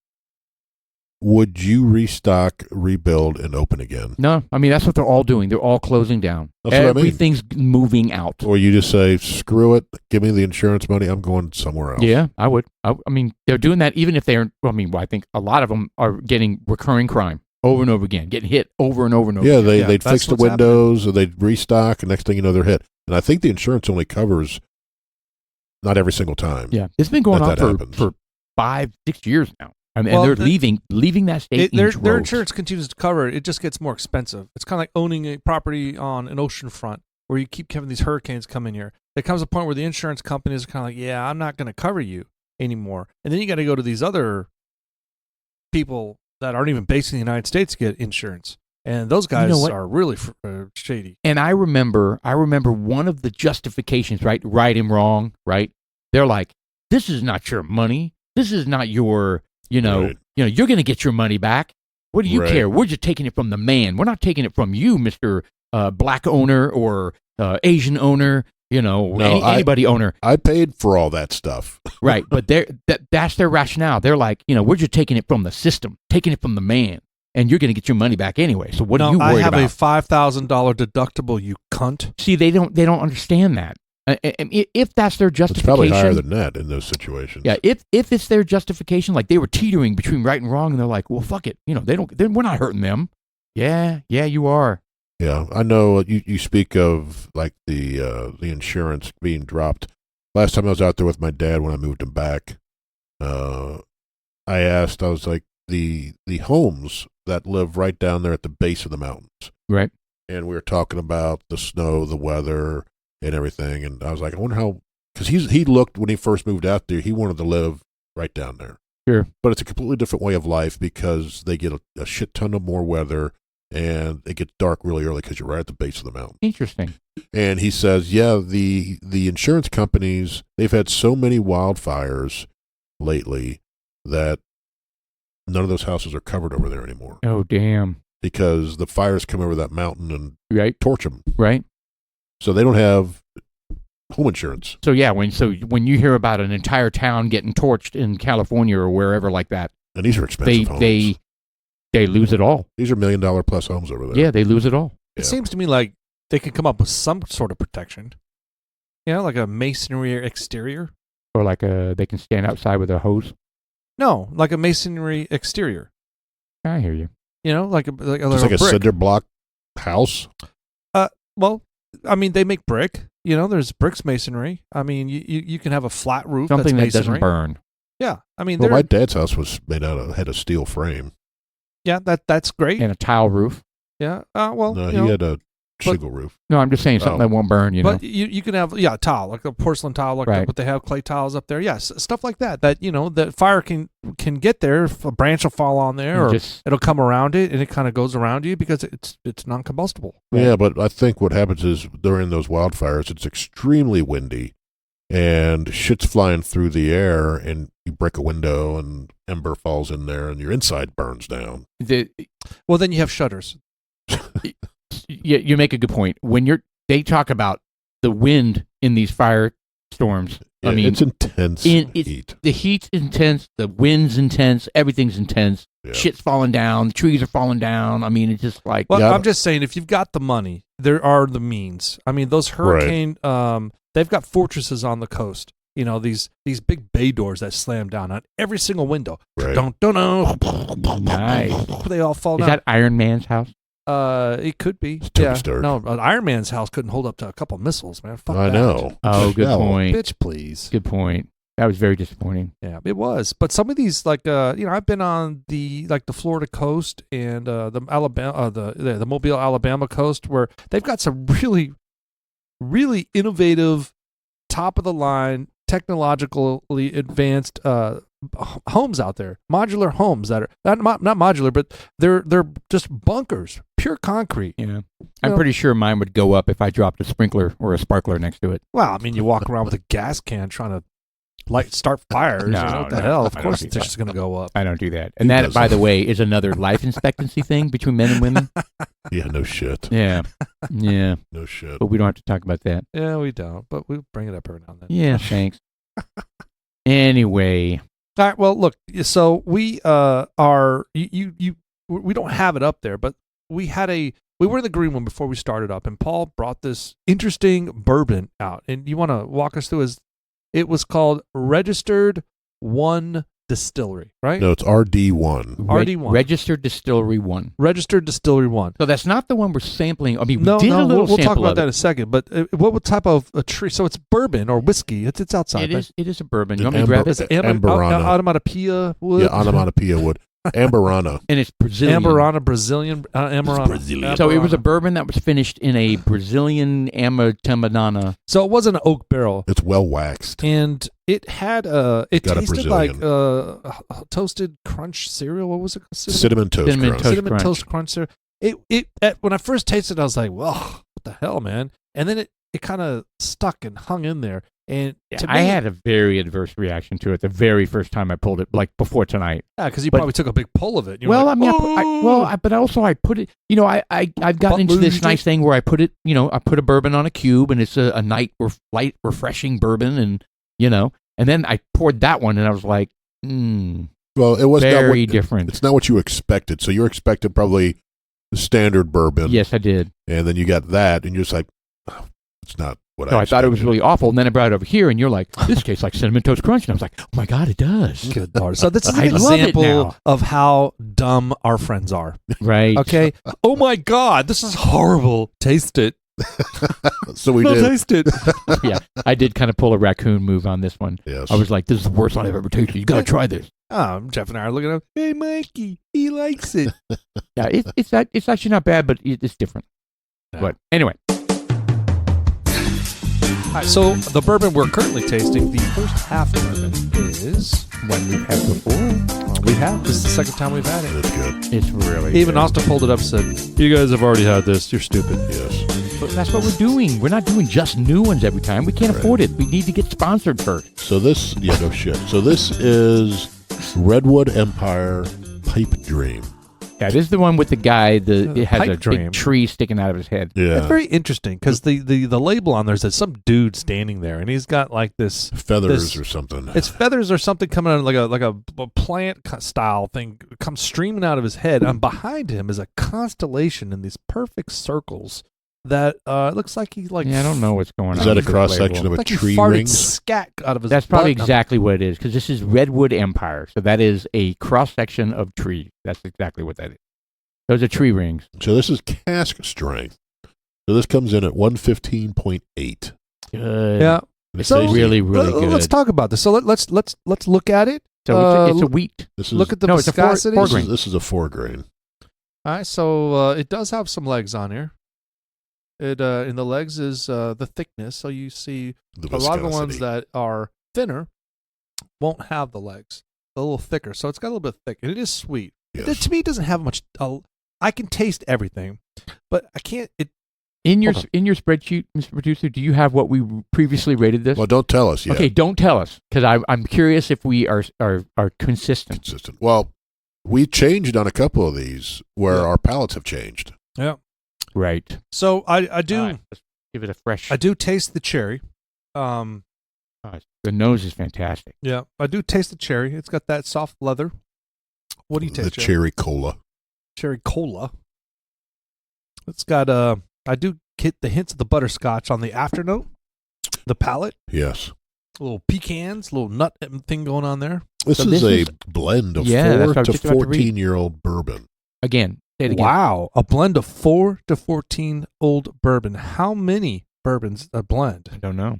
would you restock, rebuild, and open again? No, I mean, that's what they're all doing. They're all closing down. That's what I mean. Everything's moving out. Or you just say, screw it, give me the insurance money, I'm going somewhere else. Yeah, I would. I mean, they're doing that even if they're, I think a lot of them are getting recurring crime over and over again, getting hit over and over and over Yeah, again. they'd fix the windows, or they'd restock, and next thing you know, they're hit. And I think the insurance only covers not every single time. Yeah, it's been going on happens. for 5-6 years now. I mean, and they're leaving that state. Their insurance continues to cover it. It just gets more expensive. It's kind of like owning a property on an ocean front where you keep having these hurricanes come in here. There comes a point where the insurance companies are kind of like, yeah, I'm not going to cover you anymore. And then you got to go to these other people that aren't even based in the United States to get insurance. And those guys are really shady. And I remember one of the justifications, right and wrong, right? They're like, this is not your money. This is not your, you're going to get your money back. What do you care? We're just taking it from the man. We're not taking it from you, Mr. Black owner or Asian owner, anybody owner. I paid for all that stuff. Right. But that's their rationale. They're like, we're just taking it from the system, taking it from the man. And you're going to get your money back anyway. So what are you worried about? I have a $5,000 deductible, you cunt. See, they don't understand that. If that's their justification, It's probably higher than that in those situations. Yeah, if it's their justification, like they were teetering between right and wrong, and they're like, well, fuck it, we're not hurting them. Yeah, you are. Yeah, I know. You speak of like the insurance being dropped. Last time I was out there with my dad when I moved him back, I was like, the homes that live right down there at the base of the mountains. Right. And we were talking about the snow, the weather, and everything. And I was like, I wonder how, because he looked when he first moved out there, he wanted to live right down there. Sure. But it's a completely different way of life because they get a shit ton of more weather and it gets dark really early because you're right at the base of the mountain. Interesting. And he says, yeah, the insurance companies, they've had so many wildfires lately that none of those houses are covered over there anymore. Oh, damn. Because the fires come over that mountain and torch them. Right. So they don't have home insurance. So yeah, when you hear about an entire town getting torched in California or wherever like that, and these are expensive homes. They lose it all. These are $1 million plus homes over there. Yeah, they lose it all. It seems to me like they could come up with some sort of protection. Like a masonry exterior. Or like they can stand outside with a hose. No, like a masonry exterior. I hear you. Like a just like a brick. cinder block house. Well, I mean, they make brick. There's bricks masonry. I mean, you can have a flat roof. Something that's that masonry. doesn't burn. Yeah, I mean, my dad's house was made had a steel frame. Yeah, that's great. And a tile roof. Yeah. No, he had a shingle roof. No, I'm just saying something that won't burn. But you can have tile, like a porcelain tile, like that, but they have clay tiles up there. Yes, stuff like that. That that fire can get there. If a branch will fall on there, or it'll come around it, and it kind of goes around you because it's non-combustible. Right? Yeah, but I think what happens is during those wildfires, it's extremely windy, and shit's flying through the air, and you break a window, and ember falls in there, and your inside burns down. Well, then you have shutters. Yeah, you make a good point. When they talk about the wind in these firestorms. Yeah, I mean, it's intense heat. The heat's intense. The wind's intense. Everything's intense. Yeah. Shit's falling down. The trees are falling down. I mean, it's just like. Well, I'm just saying, if you've got the money, there are the means. I mean, those hurricane. Right. They've got fortresses on the coast. These big bay doors that slam down on every single window. Right. Don't. Nice. They all fall down. Is that Iron Man's house? It could be. No, an Iron Man's house couldn't hold up to a couple of missiles, man. Fuck I that. know. Oh, good point. Bitch, please. Good point. That was very disappointing. Yeah, it was. But some of these, like, I've been on the Florida coast and the Alabama, the Mobile, Alabama coast, where they've got some really, really innovative, top of the line, technologically advanced homes out there, modular homes that are not modular, but they're just bunkers, pure concrete. Yeah, I'm pretty sure mine would go up if I dropped a sprinkler or a sparkler next to it. Well, I mean, you walk around with a gas can trying to start fires. What the hell? Of course, it's just going to go up. I don't do that. And that, by the way, is another life expectancy thing between men and women. Yeah, no shit. Yeah. No shit. But we don't have to talk about that. Yeah, we don't. But we'll bring it up every now and then. Yeah, thanks. Anyway. All right. Well, look. So we are we don't have it up there, but we were in the green one before we started up, and Paul brought this interesting bourbon out, and you want to walk us through? It was called Registered One Distillery, right? No, it's RD1. RD1. Registered Distillery 1. Registered Distillery 1. So that's not the one we're sampling. I mean, we No, did a little we'll talk sample about of that in it. a second. But what type of a tree? So it's bourbon or whiskey. It's outside. It is a bourbon. You An want me to grab amber- it? Amberana. Onomatopoeia wood. Yeah, onomatopoeia wood. Amberana. And it's Brazilian. Amberana, Brazilian. Amberana. Brazilian. So it was a bourbon that was finished in a Brazilian Amatembanana. So it wasn't an oak barrel. It's well waxed. And it had it Got a tasted like Brazilian. toasted crunch cereal. What was it? Cinnamon toast Cinnamon crunch. toast. Cinnamon crunch. toast crunch cereal. When I first tasted it, I was like, "Whoa, what the hell, man!" And then it kind of stuck and hung in there. And to me, I had a very adverse reaction to it the very first time I pulled it, like before tonight. because you but- probably took a big pull of it. And you were Well, like, I mean, but also I put it. You know, I've gotten into this nice thing where I put it. You know, I put a bourbon on a cube, and it's a light, refreshing bourbon, and and then I poured that one, and I was like, Well, it was very not what, different. It's not what you expected. So you expected probably the standard bourbon. Yes, I did. And then you got that, and you're just like, oh, it's not what So I I thought it was expected. really awful, and then I brought it over here, and you're like, "This tastes like cinnamon toast crunch," and I was like, "Oh my god, it does!" Good Lord. So this is I an love it example now. of how dumb our friends are. Right? Okay. Oh my God, this is horrible. Taste it. So we No, did. taste it. Yeah, I did kind of pull a raccoon move on this one. Yes. I was like, "This is the worst one I've ever tasted. You got to try this." Jeff and I are looking up. Hey, Mikey, he likes it. Yeah, it's actually not bad, but it's different. Yeah. But anyway, All right, so the bourbon we're currently tasting, the first half bourbon is one we've had before. we have. This is the second time we've had it. That's good. It's really Even good. Austin pulled it up and said, "You guys have already had this. You're stupid." Yes. But that's what we're doing. We're not doing just new ones every time. We can't Right. afford it. We need to get sponsored first. So this, no shit. So this is Redwood Empire Pipedream. Yeah, this is the one with the guy. It has a Pipedream. big tree sticking out of his head. Yeah. It's very interesting because the label on there says some dude standing there, and he's got like this. Feathers this- or something. It's feathers or something coming out like a plant style thing comes streaming out of his head, and behind him is a constellation in these perfect circles that looks like he like. Yeah, I don't know what's going on. Is that a with this cross section label. of a Like he tree farted ring? scat out of his. That's probably butt. exactly what it is, because this is Redwood Empire. So that is a cross section of trees. That's exactly what that is. Those are tree rings. So this is cask strength. So this comes in at 115.8. Good. Yeah. It's So- tasty. really, really good. Let's talk about this. So let's look at it. So it's a wheat. This is, Look at the No, it's a four- viscosity. four this, grain. is, this is a 4 grain. All right, so it does have some legs on here. It in the legs is the thickness. So you see The a lot of the ones viscosity. that are thinner won't have the legs. They're a little thicker, so it's got a little bit thick, and it is sweet. Yes. To me, it doesn't have much. I can taste everything, but I can't. In your Hold spreadsheet, Mr. Producer, do you have what we previously rated this? Well, don't tell us yet. Okay, don't tell us, because I'm curious if we are consistent. Consistent. Well, we changed on a couple of these where Yeah. our palates have changed. Yeah. Right. So I do All right, let's give it a fresh. I do taste the cherry. The nose is fantastic. Yeah, I do taste the cherry. It's got that soft leather. What do you taste? The Jeff? cherry cola. Cherry cola. It's got I do get the hints of the butterscotch on the afternote. The palate, Yes. a little pecans, a little nut thing going on there. This So is this a is- blend of Yeah, that's 4 what I was to just about to read. 14-year-old bourbon. Again, say it again. Wow, a blend of 4 to 14 old bourbon. How many bourbons a blend? I don't know.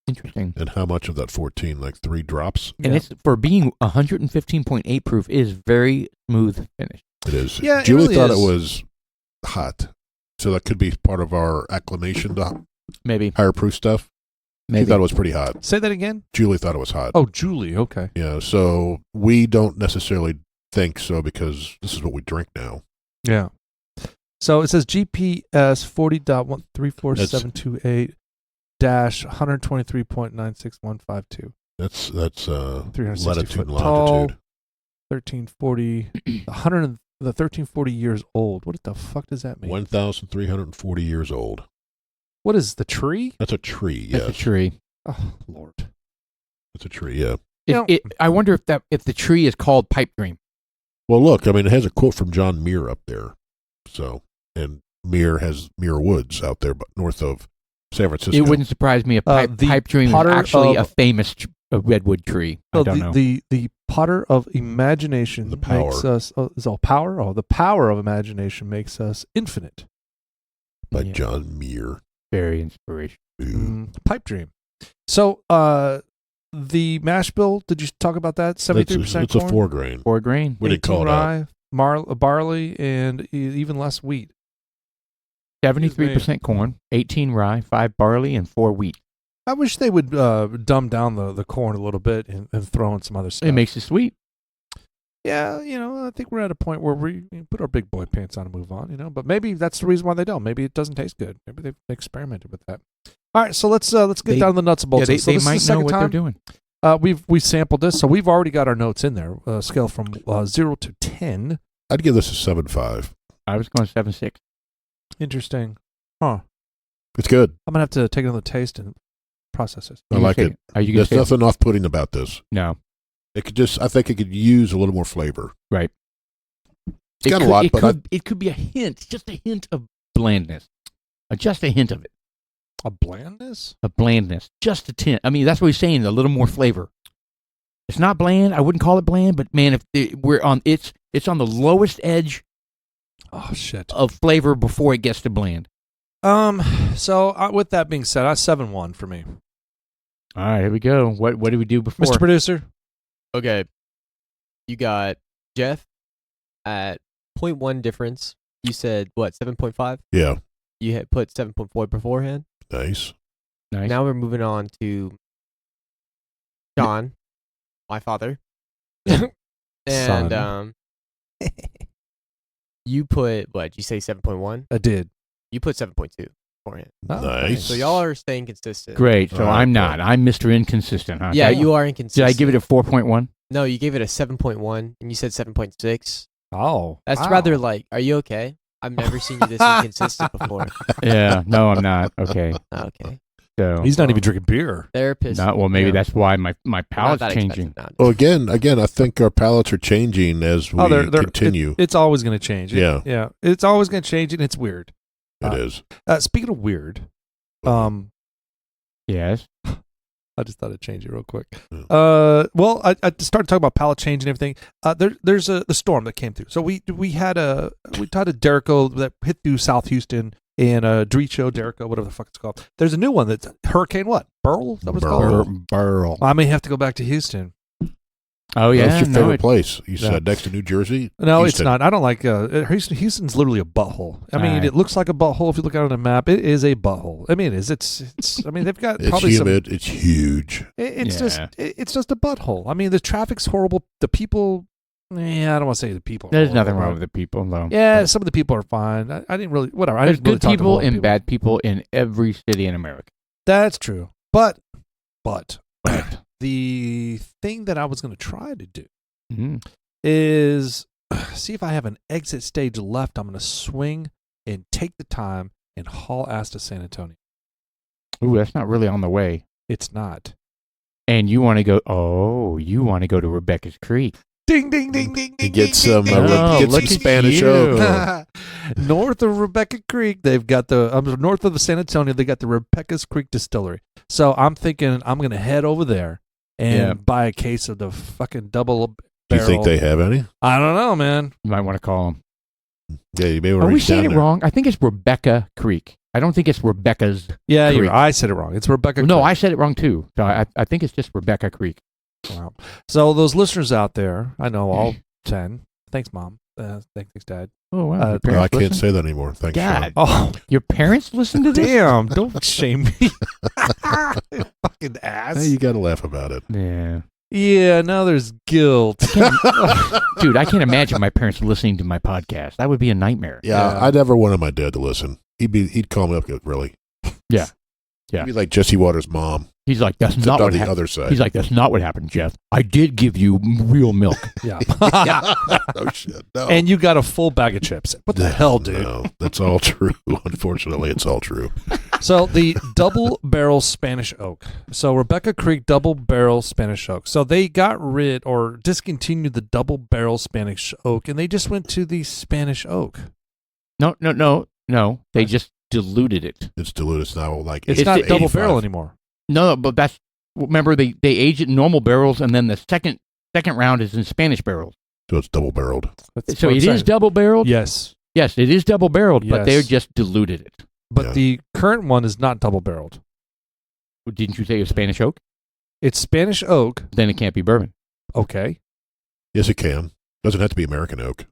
Interesting. And how much of that 14? Like 3 drops? And it's for being 115.8 proof is very smooth finish. It is. Yeah, it Julie really thought is. it was hot. So that could be part of our acclimation to Maybe. higher proof stuff. She Maybe. thought it was pretty hot. Say that again. Julie thought it was hot. Oh, Julie. Okay. Yeah, so we don't necessarily think so because this is what we drink now. Yeah. So it says GPS 40.134728 dash 123.96152. That's 360 latitude foot and tall. longitude. 1340 1340 years old. What the fuck does that mean? 1,340 years old. What is the tree? That's a tree, yes. That's a tree. Oh, Lord. That's a tree, yeah. I wonder if the tree is called Pipedream. Well, look, I mean, it has a quote from John Muir up there. So, and Muir has Muir Woods out there, but north of San Francisco. It wouldn't surprise me if Pipedream was actually a famous redwood tree. I don't know. The potter of imagination The power. makes us is all power. Oh, the power of imagination makes us infinite. By John Muir. Very inspirational. Pipe dream. So, the mash bill. Did you talk about that? 73% It's corn. a 4-grain. 4 grain. We didn't call it out. rye, barley, and even less wheat. 73% corn, 18 rye, 5 barley, and 4 wheat. I wish they would dumb down the corn a little bit and throw in some other stuff. It makes it sweet. Yeah, I think we're at a point where we put our big boy pants on and move on, But maybe that's the reason why they don't. Maybe it doesn't taste good. Maybe they've experimented with that. All right, so let's get down to the nuts and bolts. Yeah, So they this is might the know second what time they're doing. we've sampled this, so we've already got our notes in there. Scale from 0 to 10. I'd give this a 7.5. I was going 7.6. Interesting. Huh. It's good. I'm gonna have to take another taste and process this. I like it. Are you going There's to say nothing off-putting about this. no? I think it could use a little more flavor. Right. It's got a lot, but it could be a hint, just a hint of blandness. Just a hint of it. A blandness? A blandness. Just a tint. I mean, that's what he's saying, a little more flavor. It's not bland. I wouldn't call it bland, but man, it's on the lowest edge Oh shit. of flavor before it gets to bland. So with that being said, I 7-1 for me. All right, here we go. What did we do before? Mr. Producer? Okay. You got Jeff at 0.1 difference. You said, what, 7.5? yeah, You had put 7.4 beforehand. nice. Nice. Now we're moving on to John, my father. Son. And you put, what, did you say 7.1? I did. You put 7.2 beforehand. Oh, Nice. So y'all are staying consistent. Great. So All right, I'm not. I'm Mr. Inconsistent, huh? Yeah, Okay. you are Did inconsistent. I give it a 4.1? No, you gave it a 7.1, and you said 7.6. Oh. That's wow. rather like, are you okay? I've never seen you this inconsistent before. Yeah. No, I'm not. Okay. Okay. So He's not even drinking beer. Therapist. not. Well, maybe yeah. that's why my Not palate's that changing. expensive, Oh, again, I think our palates are changing as we continue. It's always going to change. Yeah. Yeah. It's always going to change, and it's weird. It is. Speaking of weird, Yes. I just thought I'd change it real quick. Yeah. Well, I started talking about palette change and everything. There's the storm that came through. So we had a Derico that hit through South Houston and Drecho, Derico, whatever the fuck it's called. There's a new one that's Hurricane what? Burl? Is that what it's called? Burl. I may have to go back to Houston. Oh yeah. That's your no, favorite it- place. You said next to New Jersey? No, Houston. it's not. I don't like Houston. Houston's literally a butthole. I mean, Alright. it looks like a butthole if you look at it on a map. It is a butthole. I mean, it is. It's. I mean, they've got It's probably humid. It's huge. It's Yeah. it's just a butthole. I mean, the traffic's horrible. The people. Yeah, I don't want to say the people. are There's horrible, nothing wrong right? with the people, though. Yeah, some of the people are fine. I didn't really. Whatever. I There's didn't really good talk to people all the and bad people in every city in America. That's true. But the thing that I was going to try to do Mhm. is see if I have an exit stage left. I'm going to swing and take the time and haul ass to San Antonio. Ooh, that's not really on the way. It's not. And you want to go? Oh, you want to go to Rebecca's Creek? Ding ding ding ding ding. Get some, ding, ding. get look some at Spanish you. oak. North of Rebecca Creek, they've got north of San Antonio, they got the Rebecca's Creek Distillery. So I'm thinking I'm going to head over there and Yeah. buy a case of the fucking double Do barrel. you think they have any? I don't know, man. You might want to call them. Yeah, you may want Are to we reach down saying it there. wrong? I think it's Rebecca Creek. I don't think it's Rebecca's. Yeah, Creek. I said it wrong. It's Rebecca No, Creek. I said it wrong too. So I think it's just Rebecca Creek. Wow. So those listeners out there, I know all 10. Thanks, Mom. Thanks, Dad. Oh wow! Uh, Your No, parents I can't listen? say that anymore. Thanks, God. Sean. Oh, Your parents listen to this? damn. Don't shame me. Fucking ass. Hey, you got to laugh about it. Yeah, Yeah, now there's guilt. dude, I can't imagine my parents listening to my podcast. That would be a nightmare. Yeah, Yeah. I never wanted my dad to listen. He'd call me up and go, really? Yeah. Yeah. He'd be like Jesse Waters' mom. He's like, that's Except not on what the happened. other side. He's like, that's not what happened, Jeff. I did give you real milk. Yeah. Oh, shit. No. And you got a full bag of chips. What the hell, dude? No, that's all true. Unfortunately, it's all true. So the double barrel Spanish oak. So Rebecca Creek double barrel Spanish oak. So they got rid or discontinued the double barrel Spanish oak, and they just went to the Spanish oak. No. They just diluted it. It's diluted. It's now like It's not double 85. barrel anymore. No, but that's remember they age it in normal barrels, and then the second round is in Spanish barrels. So it's double barreled. That's So what I'm it saying. is double barreled. Yes, Yes, it is double barreled, but they Yes. just diluted it. but Yeah. the current one is not double barreled. Didn't you say it was Spanish oak? It's Spanish oak. Then it can't be bourbon. Okay. Yes, it can. Doesn't have to be American oak.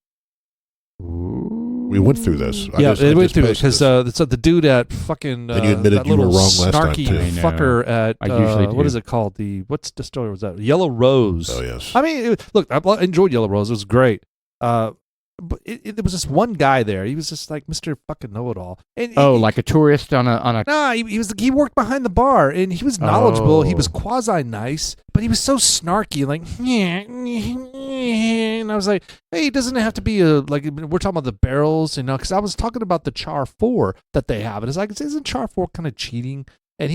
We went through this. They went through it posted because the dude at fucking And you admitted that you were little wrong last time, snarky too. I know. fucker at I usually what do. is it called? What's the story was that? Yellow Rose. Oh yes. I mean, look, I enjoyed Yellow Rose. It was great. But there was this one guy there. He was just like Mr. fucking know-it-all. And Like a tourist on a. no, he worked behind the bar and he was knowledgeable. He was Oh. quasi nice, but he was so snarky, like and I was like, hey, doesn't it have to be like we're talking about the barrels, because I was talking about the Char 4 that they have, and it's like, isn't Char 4 kind of cheating? And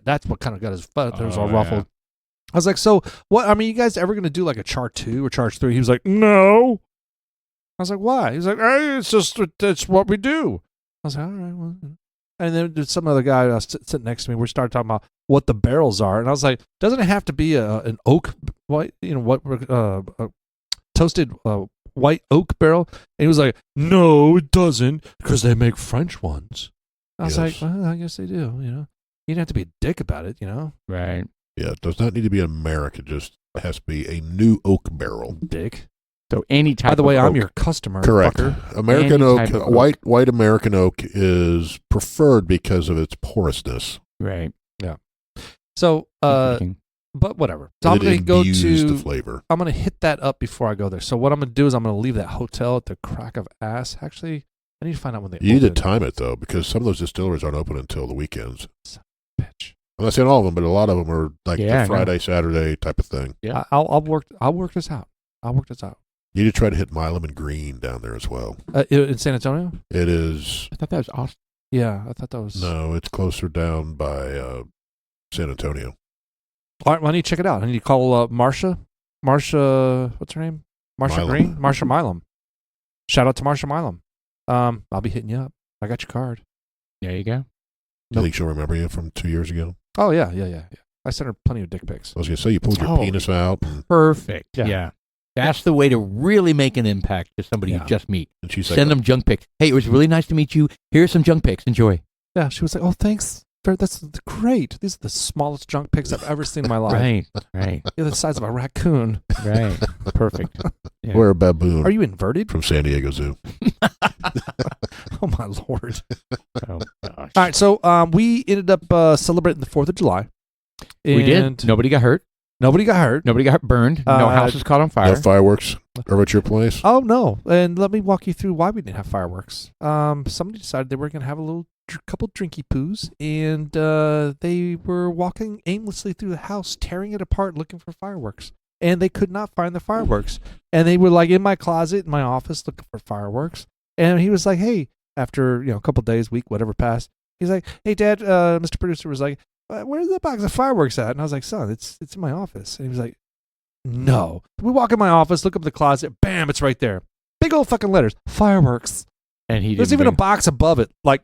that's what kind of got his feathers all Oh, ruffled. yeah. I was like, so what? I mean, you guys ever gonna do like a Char 2 or Char 3? He was like, no. I was like, why? He was like, hey, it's what we do. I was like, all right, well. And then there's some other guy sitting next to me. We started talking about what the barrels are, and I was like, doesn't it have to be an oak, white, toasted white oak barrel? And he was like, no, it doesn't, because they make French ones. I was Yes. like, well, I guess they do. You don't have to be a dick about it. Right. Yeah, it does not need to be American. It just has to be a new oak barrel. Dick. So any type. By the way, of I'm oak. your customer. Correct. Fucker. American Any oak, type of oak. white American oak is preferred because of its porousness. Right. So, Interesting. but whatever. So I'm It going to go imbues to. the flavor. I'm going to hit that up before I go there. So what I'm going to do is I'm going to leave that hotel at the crack of ass. Actually, I need to find out when they You need to open. time it though, because some of those distilleries aren't open until the weekends. Bitch. I'm not saying all of them, but a lot of them are like Yeah, I the know. Friday, Saturday type of thing. Yeah. I'll work this out. I'll work this out. You need to try to hit Milam and Green down there as well. In San Antonio? It is I thought that was Austin. Yeah, I thought that was. no, it's closer down by San Antonio. All right, well, I need to check it out. I need to call Marsha. Marsha, what's her name? Marsha Milam. Green? Marsha Milam. Shout out to Marsha Milam. I'll be hitting you up. I got your card. There you go. You Nope. think she'll remember you from 2 years ago? Oh, yeah. I sent her plenty of dick pics. I was going to say, you pulled your Oh. penis out, and Perfect. Yeah. Yeah. That's the way to really make an impact to somebody Yeah. you just meet. she's like, Send them junk pics. Hey, it was really nice to meet you. Here's some junk pics. Enjoy. Yeah, she was like, oh, thanks. That's great. These are the smallest junk pics I've ever seen in my life. Right. They're the size of a raccoon. Right. Perfect. Yeah. we're a baboon Are you inverted? from San Diego Zoo. Oh, my Lord. Oh, gosh. All right, so we ended up celebrating the 4th of July. We did. And Nobody got hurt. Nobody got hurt. Nobody got burned. No houses caught on fire. No fireworks over at your place? Oh, no. And let me walk you through why we didn't have fireworks. Somebody decided they were going to have a little couple drinky poos, and they were walking aimlessly through the house, tearing it apart, looking for fireworks. And they could not find the fireworks. And they were like in my closet, in my office, looking for fireworks. And he was like, hey, after a couple days, week, whatever passed, he's like, hey, Dad, Mr. Producer was like, where's the box of fireworks at? And I was like, son, it's in my office. And he was like, no. We walk in my office, look up the closet, bam, it's right there. Big old fucking letters, fireworks. And he There's didn't even a bring- box above it, like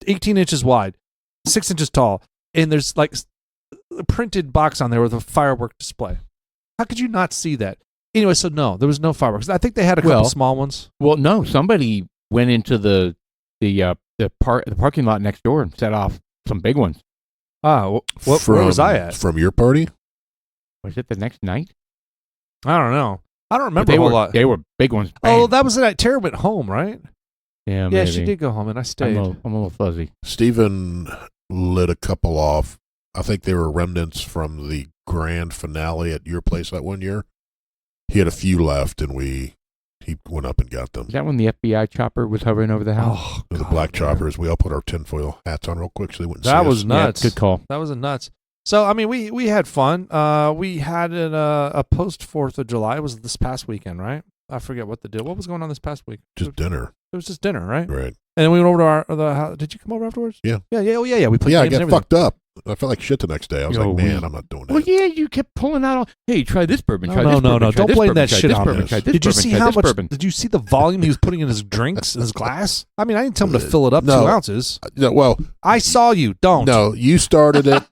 18 inches wide, 6 inches tall. And there's like a printed box on there with a firework display. How could you not see that? Anyway, so no, there was no fireworks. I think they had a couple Well, small ones. Well, no. Somebody went into the parking lot next door and set off some big ones. Where was I at? From your party? Was it the next night? I don't know. I don't remember They a whole were lot. they were big ones. Oh, Bam. that was the night Tara went home, right? yeah, Yeah, maybe. she did go home, and I stayed. I'm a little fuzzy. Stephen lit a couple off. I think they were remnants from the grand finale at your place that one year. He had a few left, and he went up and got them. Is that when the FBI chopper was hovering over the house? Oh, The God, black man. choppers. We all put our tinfoil hats on real quick so they wouldn't see That us. was nuts. Yeah, good call. That was a nuts. So I mean, we had fun. We had a post 4th of July. It was this past weekend, right? I forget what the deal. What was going on this past week? Just dinner. It was just dinner, right? Right. And then we went over to the house. Did you come over afterwards? Yeah. Yeah. Oh, yeah. We played Yeah, I games and got everything. fucked up. I felt like shit the next day. I was Yo, like, man, I'm not doing that. Well, yeah, you kept pulling out all. Hey, try this bourbon. Try No. this bourbon. Try Don't this blame bourbon, that try shit this on bourbon, us. try this Did you bourbon, see try how this much? bourbon. Did you see the volume he was putting in his drinks in his glass? I mean, I didn't tell him to fill it up No. 2 ounces. Well, I saw you. Don't. no, you started it.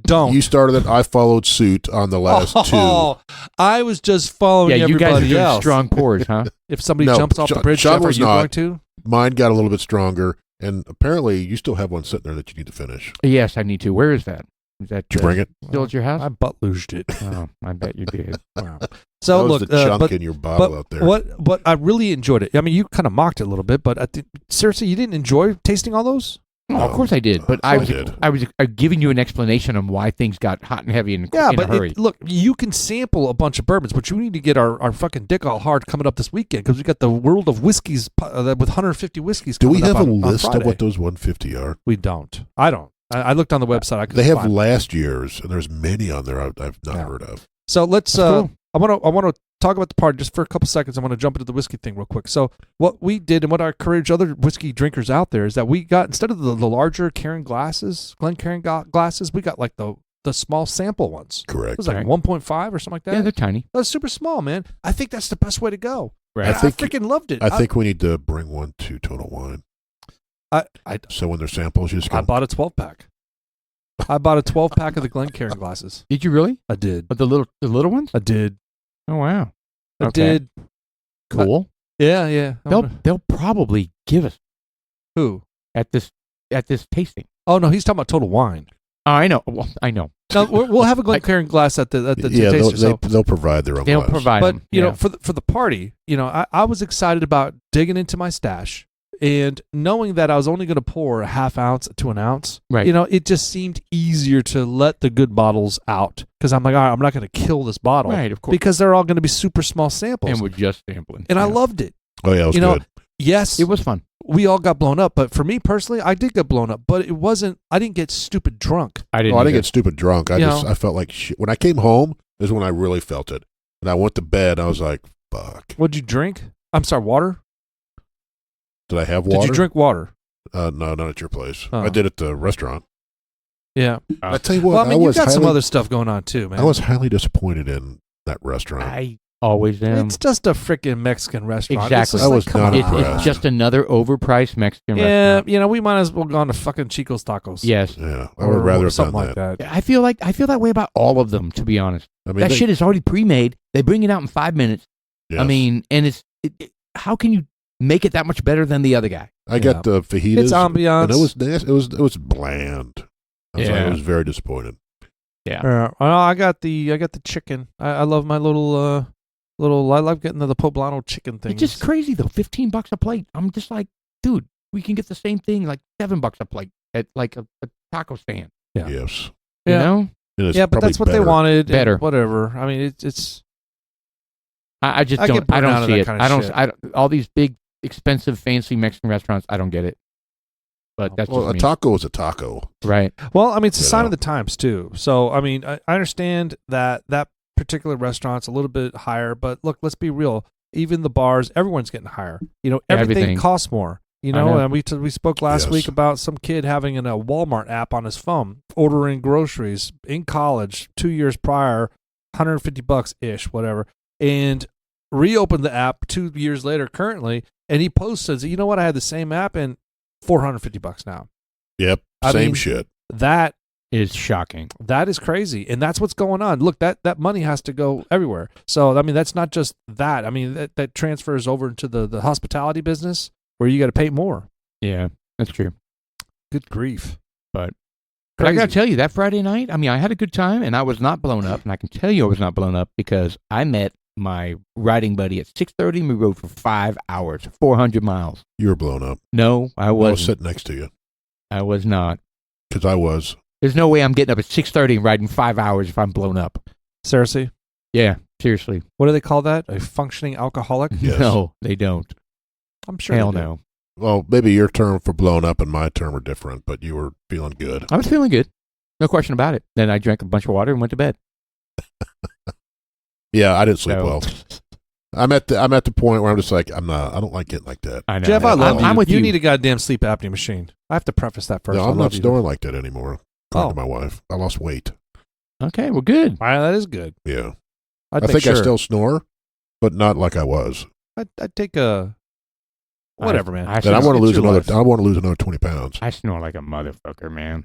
Don't. You started it. I followed suit on the last two. I was just following Yeah, you guys are everybody doing else. strong pours, huh? If somebody No, jumps off the Sean- bridge, Sean Jeff, are was you not. going to? Mine got a little bit stronger, and apparently you still have one sitting there that you need to finish. Yes, I need to. Where is that? Is that Did you bring it? still at your house? I butt looged it. Oh, I bet you did. Wow. So that was look, the chunk but in your bottle out there. what I really enjoyed it. I mean, you kind of mocked it a little bit, but seriously, you didn't enjoy tasting all those? Oh, of course I did, but I was did. giving you an explanation on why things got hot and heavy in Yeah, a but hurry. look, you can sample a bunch of bourbons, but you need to get our fucking dick all hard coming up this weekend because we got the World of Whiskeys with 150 whiskeys. Do we coming have up a on list of Friday. what those 150 are? We don't. I don't. I looked on the website. I couldn't They have find it. last year's, and there's many on there I've not heard of. So let's. That's cool. I want to talk about the party just for a couple seconds. I want to jump into the whiskey thing real quick. So what we did and what I encourage other whiskey drinkers out there is that we got, instead of the larger Cairn glasses, Glencairn glasses, we got like the small sample ones. It Correct. was like Right. 1.5 or something like that. Yeah, they're tiny. That was super small, man. I think that's the best way to go. Right. I think- freaking loved it. I think we need to bring one to Total Wine. I So when there's samples, you just go, bought a 12-pack. I bought a 12-pack of the Glencairn glasses. Did you really? I did. But the little ones? I did. Oh wow. I Okay. did. Cool. Yeah. They'll probably give us Who? at this tasting. Oh, no, he's talking about Total Wine. Oh, I know. Well, I know. No, we'll have a Glencairn glass at the yeah, taster. So. they'll provide their own They'll glass. provide But them. you know, Yeah. for the party, you know, I was excited about digging into my stash and knowing that I was only going to pour a half ounce to an ounce. Right. You know, it just seemed easier to let the good bottles out because I'm like, all right, I'm not going to kill this bottle, Right, of course. because they're all going to be super small samples. And we're just sampling. And I Yeah. loved it. Oh, yeah, it was You know, good. Yes, It was fun. we all got blown up, but for me personally, I did get blown up, but it wasn't. I didn't get stupid drunk. I didn't. Oh, I didn't either. get stupid drunk. You know. I felt like shit. When I came home is when I really felt it. And I went to bed, I was like, fuck. What'd you drink? I'm sorry, water. Did I have water? Did you drink water? No, not at your place. Oh. I did at the restaurant. Yeah. I tell you what, Well, I mean, was you've got some highly- other stuff going on too, man. I was highly disappointed in that restaurant. I always am. It's just a freaking Mexican restaurant. It's Exactly. just I like, was come not on. impressed. It's just another overpriced Mexican Yeah, restaurant. you know, we might as well go on to fucking Chico's Tacos. Yes. Yeah, I Or would rather have something done like that. that. I feel that way about all of them, to be honest. I mean, That shit is already pre-made. They bring it out in 5 minutes. yes. I mean, and how can you make it that much better than the other guy? I got the fajitas. It's ambiance. And it was nasty. It was bland. I was very disappointed. Yeah. I got the chicken. I love my little. I love getting the poblano chicken things. It's just crazy though. $15 a plate. I'm just like, dude, we can get the same thing like $7 a plate at like a taco stand. Yeah. Yes. You Yeah. know? And it's Yeah, but probably that's what better. they wanted. and Better. whatever. I mean, it's. I just I get don't. I burned out don't of see that it. kind of I don't. shit. I don't. All these big, expensive, fancy Mexican restaurants. I don't get it. But that's Well, just a me. taco is a taco. Right. Well, I mean, it's a You sign know. of the times too. So, I mean, I understand that particular restaurant's a little bit higher, but look, let's be real. Even the bars, everyone's getting higher. You know, everything Everything. costs more. You I know, know. and we spoke last Yes. week about some kid having a Walmart app on his phone, ordering groceries in college 2 years prior, $150 ish, whatever, and reopened the app 2 years later, currently, and he posted, you know what? I had the same app and $450 now. Yep. I Same mean, shit. That Is shocking. That is crazy, and that's what's going on. Look, that money has to go everywhere. So, I mean, that's not just that. I mean, that transfers over into the hospitality business where you got to pay more. Yeah, that's true. Good grief! But I Crazy. got to tell you, that Friday night, I mean, I had a good time, and I was not blown up. And I can tell you I was not blown up because I met my riding buddy at 6:30, and we rode for 5 hours, 400 miles. You were blown up. No, I I was wasn't. sitting next to you I was not. because I was. There's no way I'm getting up at 6:30 and riding 5 hours if I'm blown up. Seriously, Yeah, seriously. what do they call that? A functioning alcoholic? Yes. No, they don't. I'm sure. Hell they do. no. Well, maybe your term for blown up and my term are different, but you were feeling good. I was feeling good. No question about it. Then I drank a bunch of water and went to bed. Yeah, I didn't sleep So- well. I'm at the point where I'm just like, I don't like getting like that. I know. Jeff, I love you. I'm with you. You need a goddamn sleep apnea machine. I have to preface that first. No, I'm not snoring like that anymore. According Oh. to my wife, I lost weight. Okay, well, good. Wow, that is good. Yeah, I'd I make think sure. I still snore, but not like I was. I'd take a whatever, man. And I want to It's lose your another. life. I want to lose another 20 pounds. I snore like a motherfucker, man.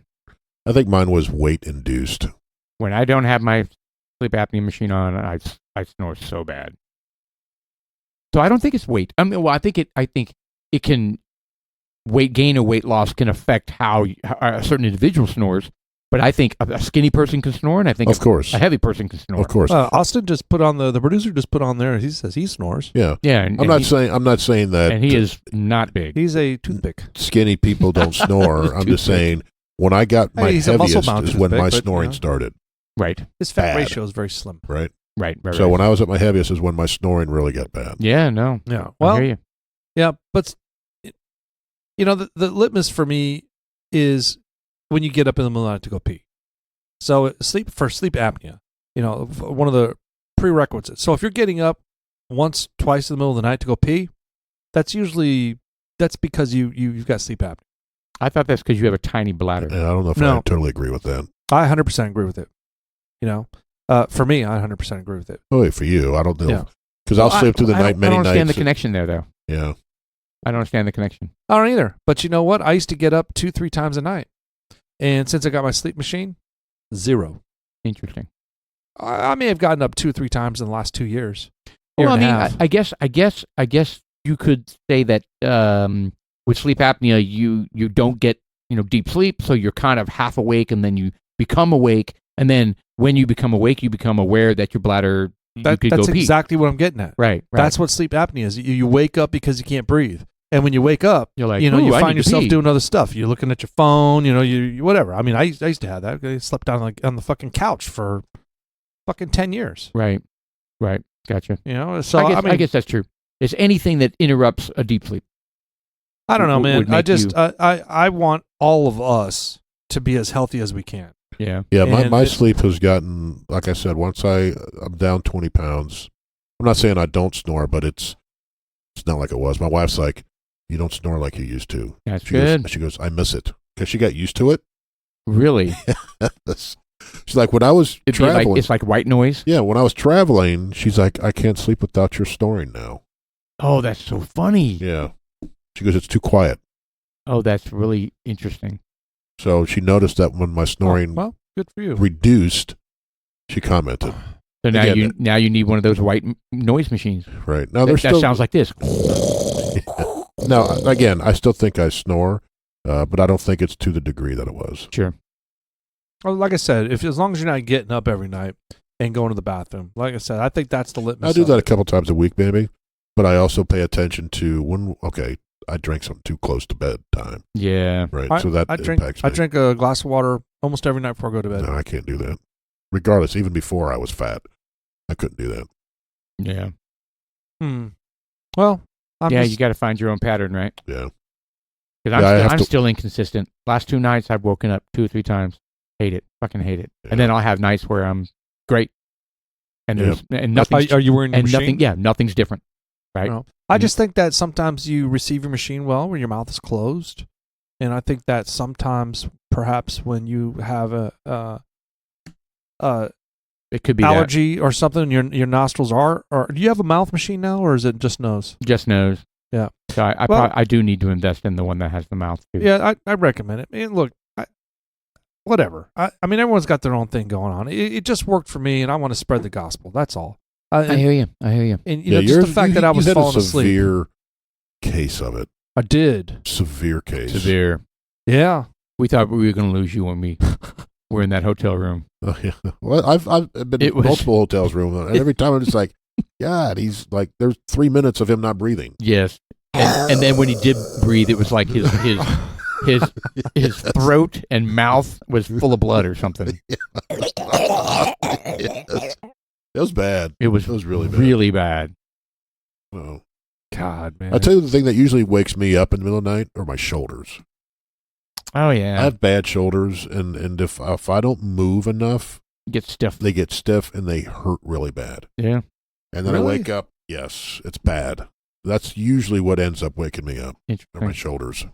I think mine was weight induced. When I don't have my sleep apnea machine on, I snore so bad. So I don't think it's weight. I mean, well, I think it can weight gain or weight loss can affect how a certain individual snores. But I think a skinny person can snore, and I think Of course, a heavy person can snore. of course. Austin just put on the producer just put on there. He says he snores. Yeah, Yeah, and, I'm not saying that. and he is not big. He's a toothpick. Skinny people don't snore. I'm just saying when I got my he's a muscle heaviest bound is when my toothpick, but, snoring you know. started. Right, His fat Bad. ratio is very slim. Right. right. So when I was at my heaviest is when my snoring really got bad. yeah, no, Yeah. I Well, hear you. yeah, but the litmus for me is when you get up in the middle of the night to go pee. So sleep apnea, one of the prerequisites. So if you're getting up once, twice in the middle of the night to go pee, that's because you've got sleep apnea. I thought that's because you have a tiny bladder. And I don't know if No. I totally agree with that. I 100% agree with it. For me, I 100% agree with it. Oh, wait, for you, I don't know. Yeah. Because I'll sleep through the night I many don't understand nights. the connection there, though. Yeah. I don't understand the connection. I don't either. But you know what? I used to get up 2-3 times a night. And since I got my sleep machine, 0. Interesting. I may have gotten up 2 or 3 times in the last 2 years. Well, I Year and a mean, half. I guess you could say that with sleep apnea, you don't get deep sleep, so you're kind of half awake, and then you become awake, and then when you become awake, you become aware that your bladder you could That's go pee. exactly what I'm getting at. Right. That's what sleep apnea is. You wake up because you can't breathe. And when you wake up, You're like, you "Ooh, I find need to yourself pee." doing other stuff. You're looking at your phone, you whatever. I mean, I used to have that. I slept down on the fucking couch for fucking 10 years. Right. Gotcha. So I guess that's true. It's anything that interrupts a deep sleep. I don't know, would man. make I want all of us to be as healthy as we can. Yeah. Yeah, And my it- sleep has gotten, like I said, once I'm down 20 pounds. I'm not saying I don't snore, but it's not like it was. My wife's like, you don't snore like you used to. That's She good. goes, I miss it. Because she got used to it. Really. She's like, when I was It'd be traveling. it's like white noise. Yeah, when I was traveling, she's like, I can't sleep without your snoring now. Oh, that's so funny. Yeah. She goes, it's too quiet. Oh, that's really interesting. So she noticed that when my snoring Well, good for you. reduced, she commented. So now Again, you need one of those white noise machines. Right. Now, That there's still. sounds like this. Now, again, I still think I snore, but I don't think it's to the degree that it was. Sure. Well, like I said, as long as you're not getting up every night and going to the bathroom, like I said, I think that's the litmus. I do of that a it. couple times a week, maybe, but I also pay attention to I drank something too close to bedtime, Yeah. right? so that I drink impacts me. I drink a glass of water almost every night before I go to bed. No, I can't do that. Regardless, even before I was fat, I couldn't do that. Yeah. Well, You got to find your own pattern, right? Yeah. Because Yeah, I have I'm to- still inconsistent. Last 2 nights, I've woken up 2 or 3 times. Hate it. Fucking hate it. Yeah. And then I'll have nights where I'm great. And Yeah. there's and nothing's Are you wearing your and machine? nothing. Yeah, nothing's different. Right. No. I just think that sometimes you receive your machine well when your mouth is closed, and I think that sometimes perhaps when you have a It could be allergy or something, your nostrils are. Or do you have a mouth machine now, or is it just nose? that. Just nose. Yeah. So I do need to invest in the one that has the mouth too. Yeah, I recommend it. And look, whatever. I mean, everyone's got their own thing going on. It just worked for me, and I want to spread the gospel. That's all. I hear you. And just the fact that I was you had falling a asleep. severe case of it. I did. Severe case. Severe. Yeah. We thought we were going to lose you when we were in that hotel room. Oh, yeah. Well, I've been It in was- multiple hotels room, and every time I'm just like, God, he's like, there's 3 minutes of him not breathing. Yes. And then when he did breathe, it was like his throat and mouth was full of blood or something. Yes. It was bad. It was really bad. really bad. Oh. God, man. I tell you the thing that usually wakes me up in the middle of the night are my shoulders. Oh yeah. I have bad shoulders, and if I don't move enough, Get stiff. they get stiff and they hurt really bad. Yeah. And then Really? I wake up Yes, it's bad. That's usually what ends up waking me up. Are my Interesting. shoulders.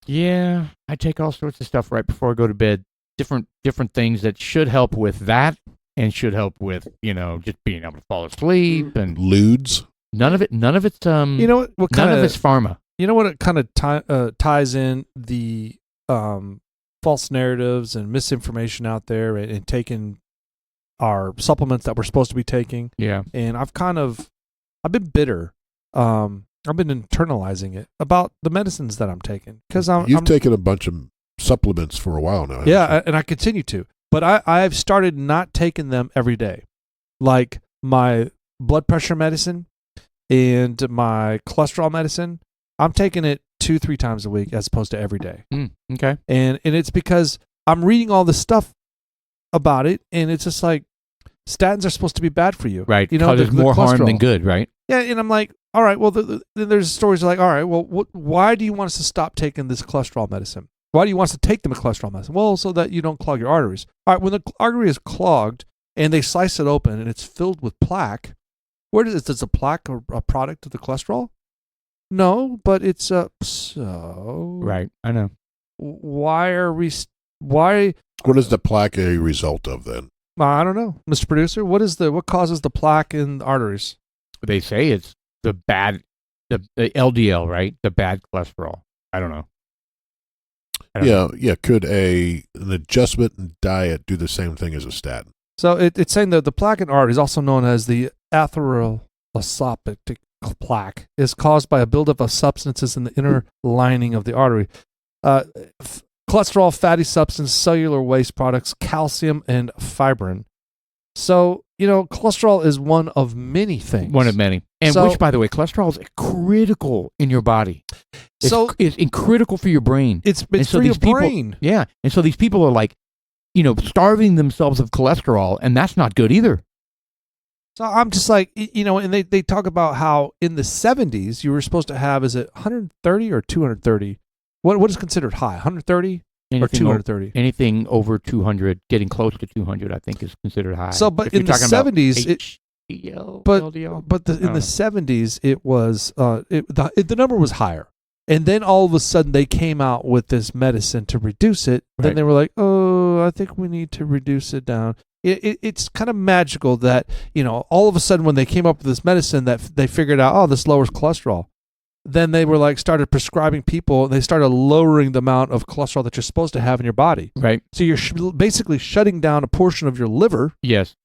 Yeah, I take all sorts of stuff right before I go to bed. Different things that should help with that and should help with, just being able to fall asleep and Ludes. none of it's You know what kind none of it's pharma. You know what it kind of ties in the false narratives and misinformation out there, and taking our supplements that we're supposed to be taking. Yeah. And I've been bitter. I've been internalizing it about the medicines that I'm taking, because You've taken a bunch of supplements for a while now. Yeah, and I continue to, but I've started not taking them every day, like my blood pressure medicine and my cholesterol medicine. I'm taking it 2-3 times a week as opposed to every day. Okay. And it's because I'm reading all this stuff about it, and it's just like, statins are supposed to be bad for you. Right. You know, there's more harm cholesterol. than good, right? Yeah, and I'm like, all right, well, there's stories like, all right, well, why do you want us to stop taking this cholesterol medicine? Why do you want us to take the cholesterol medicine? Well, so that you don't clog your arteries. All right, when the artery is clogged and they slice it open and it's filled with plaque, is the plaque a product of the cholesterol? No, but it's so. Right. I know. Why? What is the plaque a result of then? I don't know, Mr. Producer. What causes the plaque in the arteries? They say it's the LDL, right? The bad cholesterol. I don't know. Yeah. Could an adjustment in diet do the same thing as a statin? So it's saying that the plaque in arteries, also known as the atherosclerotic plaque, is caused by a buildup of substances in the inner lining of the artery. Cholesterol, fatty substance, cellular waste products, calcium, and fibrin. So, cholesterol is one of many things. One of many. And which, by the way, cholesterol is critical in your body. It's critical for your brain. It's for your brain. Yeah. And so these people are like, starving themselves of cholesterol, and that's not good either. So I'm just like, and they talk about how in the 70s you were supposed to have, is it 130 or 230? What is considered high? 130 or 230? Anything over 200, getting close to 200, I think is considered high. So, but in the 70s, LDL, in the 70s, it was the number was higher, and then all of a sudden they came out with this medicine to reduce it. Right. Then they were like, "Oh, I think we need to reduce it down." It's kind of magical that all of a sudden when they came up with this medicine that they figured out, oh, this lowers cholesterol. Then they were like started prescribing people. They started lowering the amount of cholesterol that you're supposed to have in your body. Right. So you're basically shutting down a portion of your liver. Yes.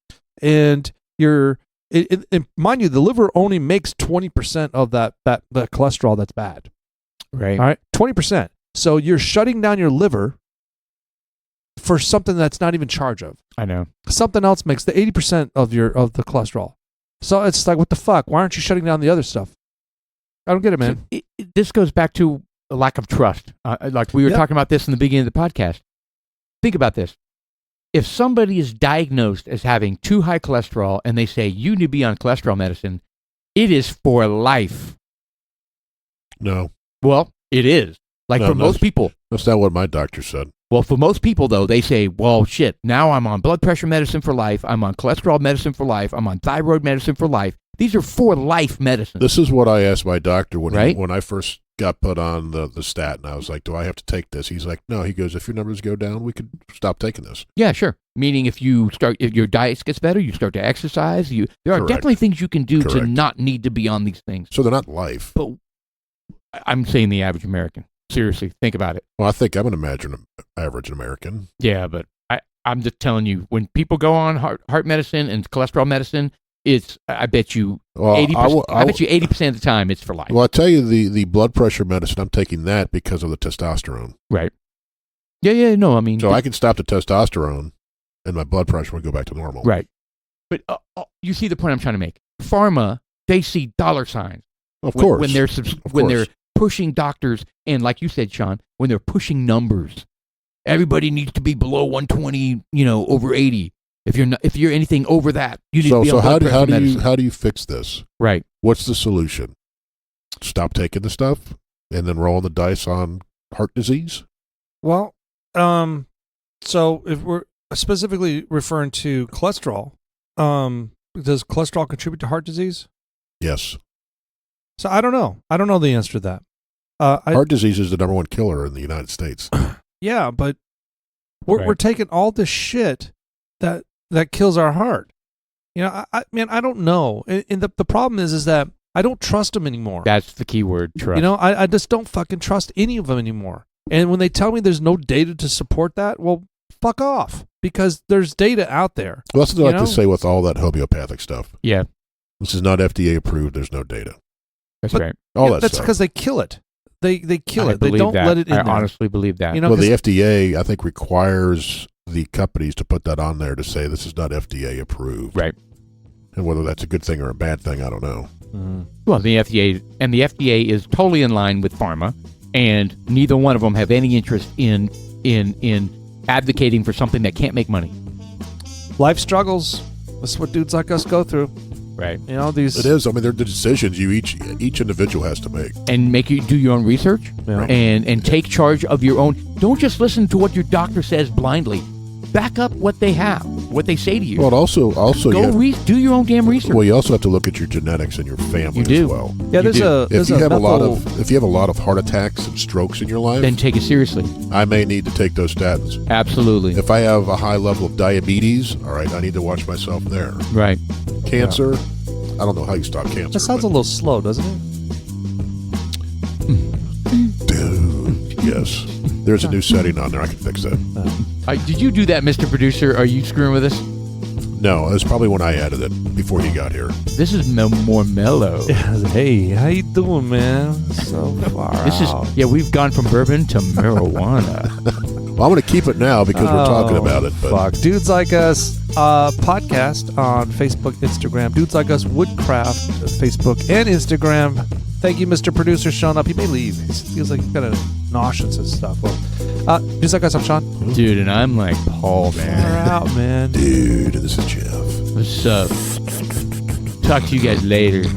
And and mind you, the liver only makes 20% of that cholesterol that's bad. Right. All right, 20%. So you're shutting down your liver for something that's not even charge of. I know. Something else makes the 80% of the cholesterol. So it's like, what the fuck? Why aren't you shutting down the other stuff? I don't get it, man. So this goes back to a lack of trust. Like we were talking about this in the beginning of the podcast. Think about this. If somebody is diagnosed as having too high cholesterol and they say you need to be on cholesterol medicine, it is for life. No. Well, it is. For most people. That's not what my doctor said. Well, for most people, though, they say, well, shit, now I'm on blood pressure medicine for life. I'm on cholesterol medicine for life. I'm on thyroid medicine for life. These are for life medicines. This is what I asked my doctor when Right? when I first got put on the statin. I was like, do I have to take this? He's like, no. He goes, if your numbers go down, we could stop taking this. Yeah, sure. Meaning if your diet gets better, you start to exercise. There are Correct. definitely things you can do to Correct. not need to be on these things. So they're not life. But I'm saying the average American. Seriously, think about it. Well, I think I'm an average American. Yeah, but I'm just telling you, when people go on heart medicine and cholesterol medicine, I bet you 80%. I bet you 80% of the time it's for life. Well, I tell you, the blood pressure medicine, I'm taking that because of the testosterone. Right. Yeah. No, I mean, So I can stop the testosterone, and my blood pressure will go back to normal. right. But you see the point I'm trying to make. Pharma, they see dollar signs. Of course. When they're pushing doctors, and like you said, Sean, when they're pushing numbers, everybody needs to be below 120, over 80. If you're anything over that, you need to be on blood pressure medicine. how do you fix this? Right. What's the solution? Stop taking the stuff and then rolling the dice on heart disease? Well, so if we're specifically referring to cholesterol, does cholesterol contribute to heart disease? Yes. So I don't know. I don't know the answer to that. Heart disease is the number one killer in the United States. Yeah, but we're taking all this shit that kills our heart. I don't know. And the problem is that I don't trust them anymore. That's the key word, trust. I just don't fucking trust any of them anymore. And when they tell me there's no data to support that, well, fuck off, because there's data out there. Well, that's what I like to say with all that homeopathic stuff. Yeah. This is not FDA approved. There's no data. That's right. That's because they kill it. They kill it. They don't let it in there. I honestly believe that. Well, the FDA, I think, requires the companies to put that on there to say this is not FDA approved. Right. And whether that's a good thing or a bad thing, I don't know. Mm-hmm. Well, the FDA is totally in line with pharma, and neither one of them have any interest in advocating for something that can't make money. Life struggles. That's what dudes like us go through. Right. These. It is. I mean, they're the decisions each individual has to make. And make you do your own research, and take charge of your own. Don't just listen to what your doctor says blindly. Back up what they have, what they say to you. Well, also do your own damn research. Well, you also have to look at your genetics and your family as well. Yeah, if you have a lot of heart attacks and strokes in your life, then take it seriously. I may need to take those statins. Absolutely. If I have a high level of diabetes, all right, I need to watch myself there. Right. Cancer, I don't know how you stop cancer. That sounds a little slow, doesn't it? Dude, yes. There's a new setting on there. I can fix that. Did you do that, Mr. Producer? Are you screwing with us? No, it's probably when I added it before he got here. This is more mellow. Hey, how you doing, man? So far we've gone from bourbon to marijuana. Well, I'm going to keep it now because we're talking about it. But. Fuck. Dudes Like Us podcast on Facebook, Instagram. Dudes Like Us Woodcraft, Facebook and Instagram. Thank you, Mr. Producer, showing up. He may leave. He feels like he's kind of nauseous and stuff. Well, Dudes Like Us, I'm Sean. Dude, and I'm like Paul, man. We're out, man. Dude, this is Jeff. What's up? Talk to you guys later.